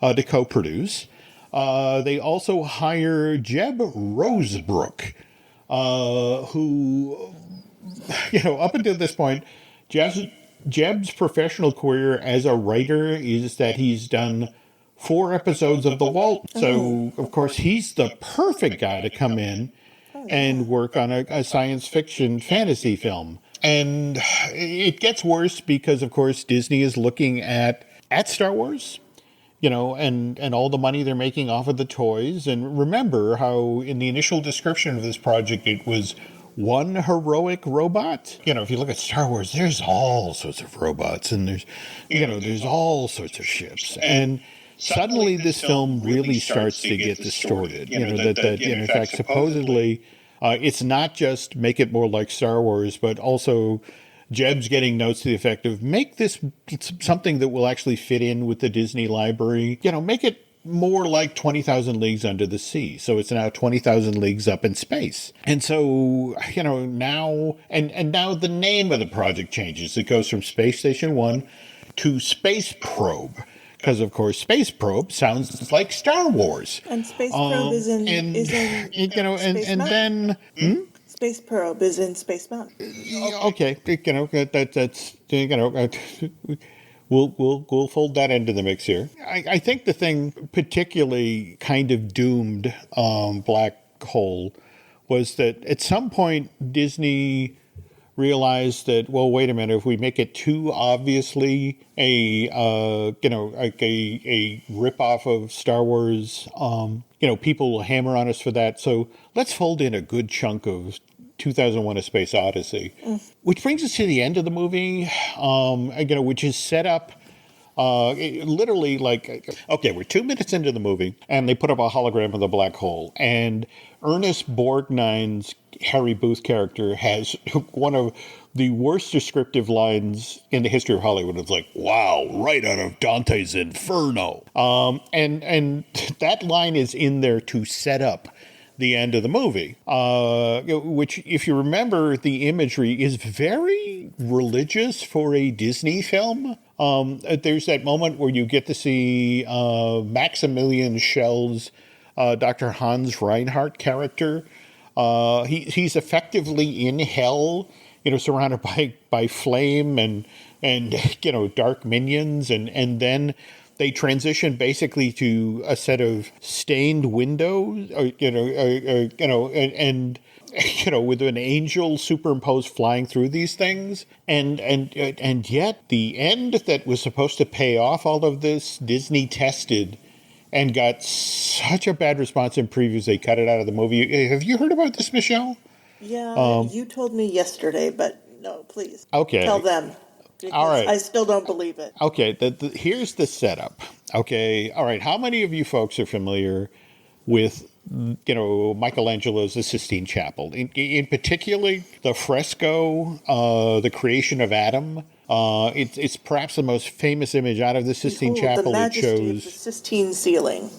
to co-produce. They also hire Jeb Rosebrook, who, up until this point, Jeb's professional career as a writer is that he's done 4 episodes of The Walt. So, of course, he's the perfect guy to come in and work on a science fiction fantasy film. And it gets worse because, of course, Disney is looking at Star Wars, and all the money they're making off of the toys. And remember how in the initial description of this project, it was one heroic robot. If you look at Star Wars, there's all sorts of robots, and there's all sorts of ships. And suddenly this film really starts to get distorted. In fact, supposedly, it's not just make it more like Star Wars, but also Jeb's getting notes to the effect of make this something that will actually fit in with the Disney library. Make it more like 20,000 Leagues Under the Sea. So it's now 20,000 Leagues Up in Space. And so, now, and now the name of the project changes. It goes from Space Station One to Space Probe. Because, of course, Space Probe sounds like Star Wars. And Space Probe is in Space Mountain. Space Probe is in Space Mountain. Okay, that's we'll fold that into the mix here. I think the thing particularly kind of doomed Black Hole was that at some point Disney realized that, well, wait a minute, if we make it too obviously a rip-off of Star Wars, people will hammer on us for that. So let's fold in a good chunk of 2001: A Space Odyssey, which brings us to the end of the movie, which is set up literally we're 2 minutes into the movie, and they put up a hologram of the black hole, and Ernest Borgnine's Harry Booth character has one of the worst descriptive lines in the history of Hollywood. It's like, wow, right out of Dante's Inferno. And that line is in there to set up the end of the movie, which, if you remember, the imagery is very religious for a Disney film. There's that moment where you get to see Maximilian Schell's Dr. Hans Reinhardt character. He's effectively in hell, surrounded by flame and dark minions, and then they transition basically to a set of stained windows, and with an angel superimposed flying through these things, and yet the end that was supposed to pay off all of this, Disney tested and got such a bad response in previews they cut it out of the movie. Have you heard about this, Michelle? Yeah, you told me yesterday, but no, please. Okay. Tell them. All right. I still don't believe it. Okay, here's the setup. Okay, all right. How many of you folks are familiar with, Michelangelo's The Sistine Chapel? In particular, the fresco, The Creation of Adam. It's perhaps the most famous image out of the Sistine Chapel. The majesty It shows of the Sistine ceiling.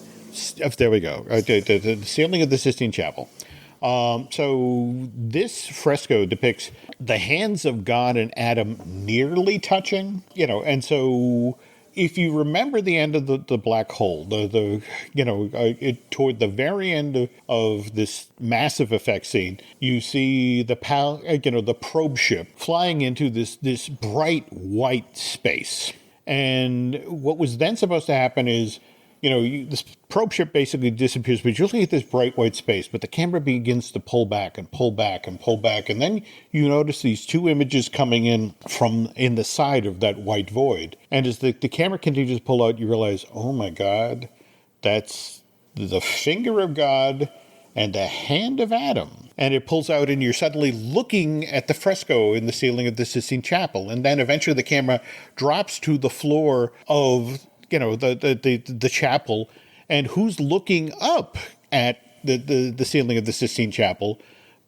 There we go. The ceiling of the Sistine Chapel. So this fresco depicts the hands of God and Adam nearly touching, and so if you remember the end of the black hole, toward the very end of this massive effect scene, you see the probe ship flying into this bright white space. And what was then supposed to happen is, this probe ship basically disappears, but you're looking at this bright white space, but the camera begins to pull back and pull back and pull back. And then you notice these two images coming in from in the side of that white void. And as the camera continues to pull out, you realize, oh my God, that's the finger of God and the hand of Adam. And it pulls out, and you're suddenly looking at the fresco in the ceiling of the Sistine Chapel. And then eventually the camera drops to the floor of, the chapel. And who's looking up at the ceiling of the Sistine Chapel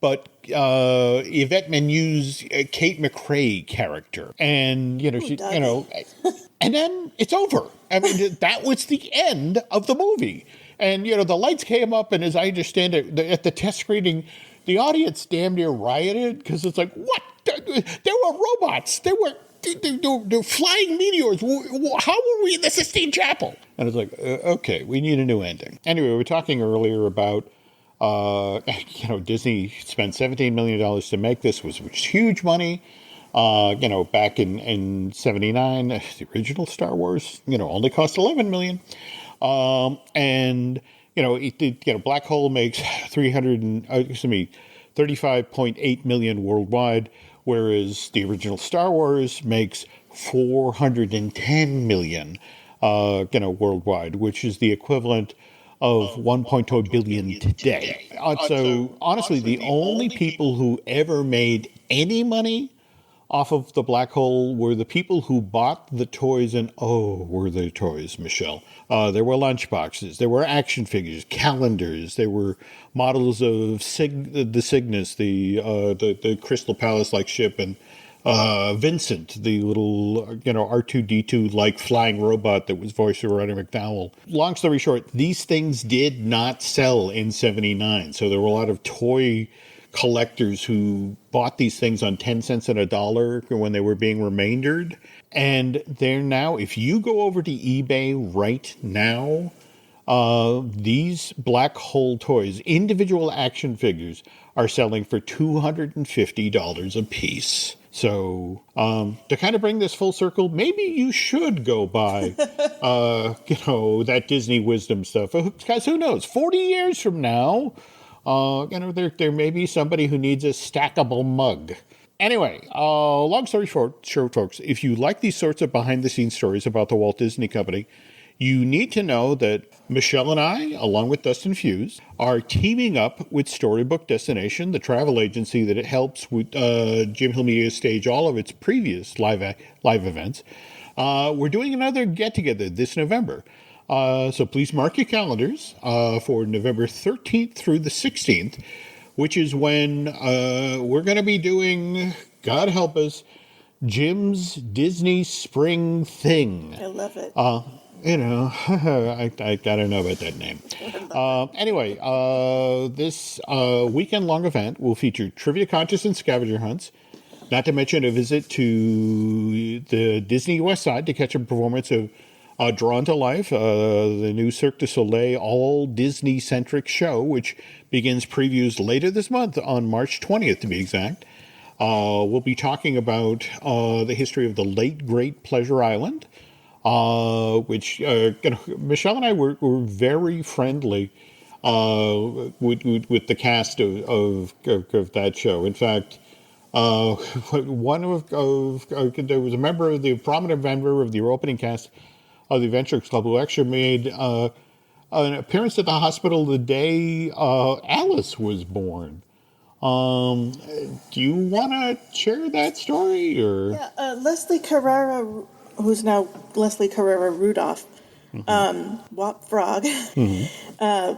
but Yvette Menu's Kate McRae character. And, and then it's over. I mean, that was the end of the movie. And, the lights came up, and as I understand it, at the test screening, the audience damn near rioted, because it's like, what? There were robots. There were flying meteors. How were we in the Sistine Chapel? And it's like, okay, we need a new ending. Anyway, we were talking earlier about, Disney spent $17 million to make this, which was huge money. Back in 79, the original Star Wars, only cost $11 million. Black Hole makes 35.8 million worldwide, whereas the original Star Wars makes 410 million, worldwide, which is the equivalent of 1.2 billion today. So honestly, the only people who ever made any money off of the black hole were the people who bought the toys, and were they toys, Michelle? There were lunchboxes, there were action figures, calendars, there were models of the Cygnus, the Crystal Palace-like ship, and Vincent, the little, R2-D2-like flying robot that was voiced by Roddy McDowell. Long story short, these things did not sell in 79, so there were a lot of toy collectors who bought these things on 10 cents and $1 when they were being remaindered. And they're now, if you go over to eBay right now, these black hole toys, individual action figures, are selling for $250 a piece. So to kind of bring this full circle, maybe you should go buy, that Disney Wisdom stuff. Because who knows, 40 years from now, there may be somebody who needs a stackable mug. Anyway, long story short, folks, if you like these sorts of behind-the-scenes stories about the Walt Disney Company, you need to know that Michelle and I, along with Dustin Fuse, are teaming up with Storybook Destination, the travel agency that it helps with Jim Hill Media stage all of its previous live events. We're doing another get-together this November. So please mark your calendars for November 13th through the 16th, which is when we're going to be doing, God help us, Jim's Disney Spring Thing. I love it. I don't know about that name. Anyway, this weekend-long event will feature trivia contests and scavenger hunts, not to mention a visit to the Disney West Side to catch a performance of Drawn to Life, the new Cirque du Soleil all Disney-centric show, which begins previews later this month on March 20th, to be exact. We'll be talking about the history of the late, great Pleasure Island, which Michelle and I were very friendly with the cast of that show. In fact, there was a prominent member of the opening cast of the Adventure Club who actually made an appearance at the hospital the day Alice was born. Do you want to share that story? Or? Yeah, Leslie Carrera, who's now Leslie Carrera Rudolph, Wop Frog,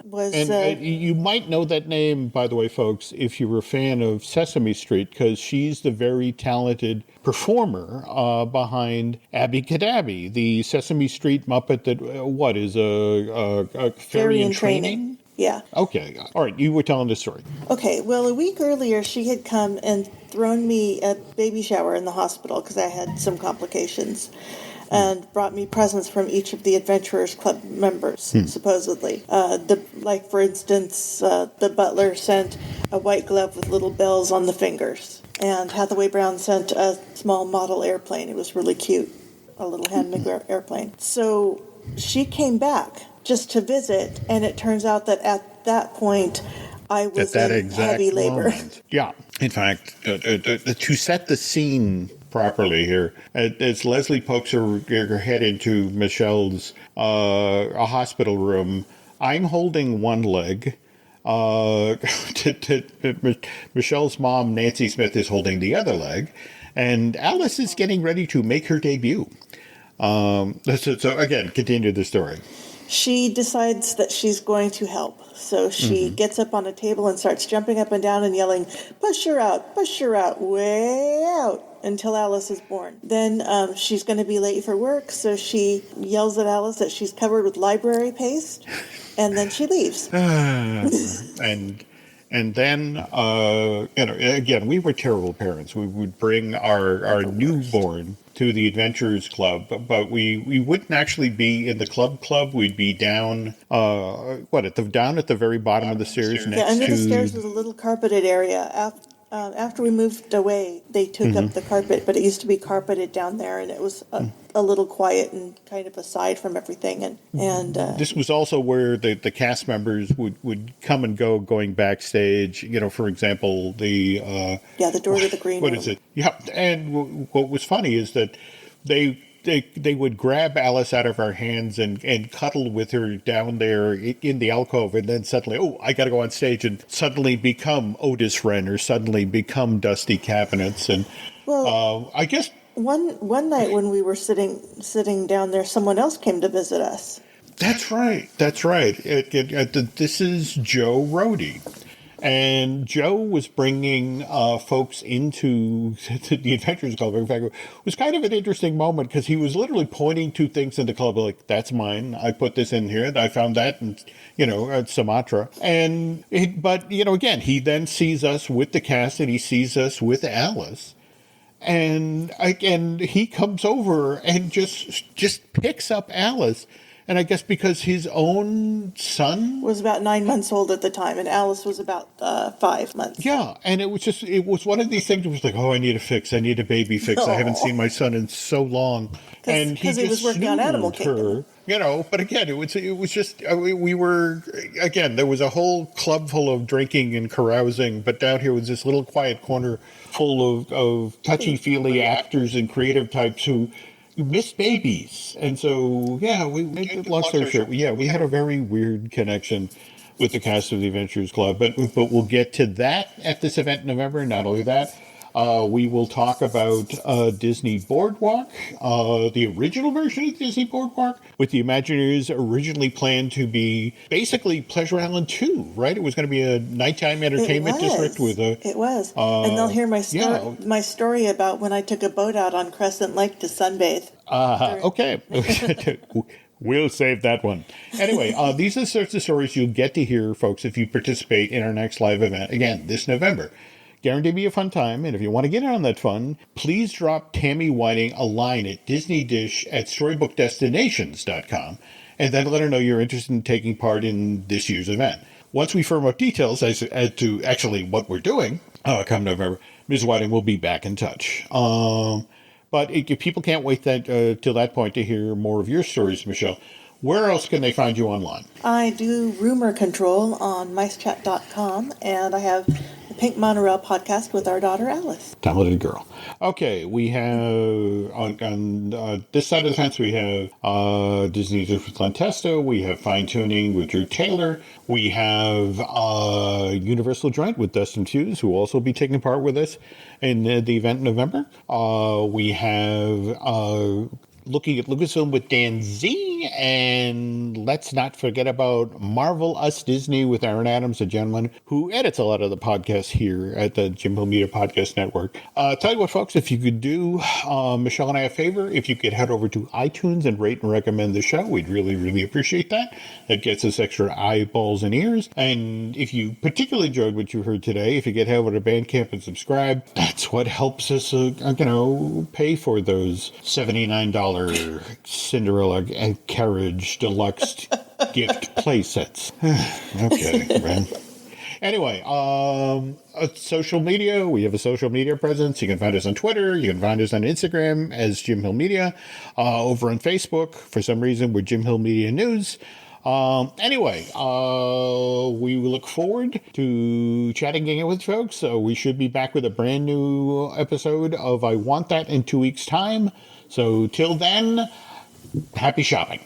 was... And you might know that name, by the way, folks, if you were a fan of Sesame Street, because she's the very talented performer behind Abby Cadabby, the Sesame Street Muppet that, is a fairy in training? Yeah. Okay. All right. You were telling the story. Okay. Well, a week earlier, she had come and thrown me a baby shower in the hospital because I had some complications, and brought me presents from each of the Adventurers Club members, supposedly. For instance, the butler sent a white glove with little bells on the fingers, and Hathaway Brown sent a small model airplane. It was really cute. a little handmade airplane. So she came back just to visit, and it turns out that at that point, I was At that in exact heavy labor. moment. Yeah. In fact, to set the scene properly here, as Leslie pokes her head into Michelle's a hospital room, I'm holding one leg. Michelle's mom, Nancy Smith, is holding the other leg, and Alice is getting ready to make her debut. So again, continue the story. She decides that she's going to help. So she gets up on a table and starts jumping up and down and yelling, push her out, way out, until Alice is born. Then she's going to be late for work, so she yells at Alice that she's covered with library paste, and then she leaves. And then, again, we were terrible parents. We would bring our newborn to the Adventurers Club, but we wouldn't actually be in the club. We'd be down, down at the very bottom of the stairs next under to... the stairs was a little carpeted area. After we moved away, they took up the carpet, but it used to be carpeted down there, and it was a little quiet and kind of aside from everything. And this was also where the cast members would come and go, going backstage. For example, the door to the green room. What is it? Yeah, and what was funny is that they would grab Alice out of our hands and cuddle with her down there in the alcove, and then suddenly, I got to go on stage, and suddenly become Otis Wren or suddenly become Dusty Cabinets. And I guess one night when we were sitting down there, someone else came to visit us. That's right. This is Joe Rohde. And Joe was bringing folks into the Adventurers Club. In fact, it was kind of an interesting moment because he was literally pointing to things in the club like, that's mine. I put this in here. I found that at Sumatra. But again, he then sees us with the cast and he sees us with Alice. And again, he comes over and just picks up Alice. And I guess because his own son was about 9 months old at the time, and Alice was about 5 months. Yeah, and it was one of these things that was like, I need a fix. I need a baby fix. I haven't seen my son in so long. And he was working on Animal Kingdom. But again, it was just, we were, again, there was a whole club full of drinking and carousing, but down here was this little quiet corner full of touchy-feely actors and creative types who missed babies. And so, long story short, we had a very weird connection with the cast of the Adventurers Club, but we'll get to that at this event in November. Not only that, we will talk about Disney Boardwalk, the original version of Disney Boardwalk, with the Imagineers originally planned to be basically Pleasure Island 2, right? It was going to be a nighttime entertainment district with a... It was. And they'll hear my story about when I took a boat out on Crescent Lake to sunbathe. Okay. We'll save that one. Anyway, these are the sorts of stories you'll get to hear, folks, if you participate in our next live event, again, this November. Guaranteed to be a fun time, and if you want to get in on that fun, please drop Tammy Whiting a line at disneydish@storybookdestinations.com, and then let her know you're interested in taking part in this year's event. Once we firm up details as to actually what we're doing, come November, Ms. Whiting will be back in touch. But if people can't wait till that point to hear more of your stories, Michelle, where else can they find you online? I do rumor control on micechat.com, and I have the Pink Monorail podcast with our daughter, Alice. Talented girl. Okay, we have, on this side of the fence, we have Disney with Glenn Testa. We have Fine Tuning with Drew Taylor. We have Universal Joint with Dustin Hughes, who will also be taking part with us in the event in November. We have Looking at Lucasfilm with Dan Z, and let's not forget about Marvel Us Disney with Aaron Adams, a gentleman who edits a lot of the podcasts here at the Jim Hill Media Podcast Network. Tell you what, folks, if you could do Michelle and I a favor, if you could head over to iTunes and rate and recommend the show, we'd really, really appreciate that. That gets us extra eyeballs and ears. And if you particularly enjoyed what you heard today, if you could head over to Bandcamp and subscribe, that's what helps us, pay for those $79 Cinderella carriage deluxe gift play sets. Okay, man. Anyway, social media. We have a social media presence. You can find us on Twitter. You can find us on Instagram as Jim Hill Media. Over on Facebook, for some reason, we're Jim Hill Media News. Anyway, we look forward to chatting again with folks. So we should be back with a brand new episode of I Want That in 2 weeks' time. So till then, happy shopping.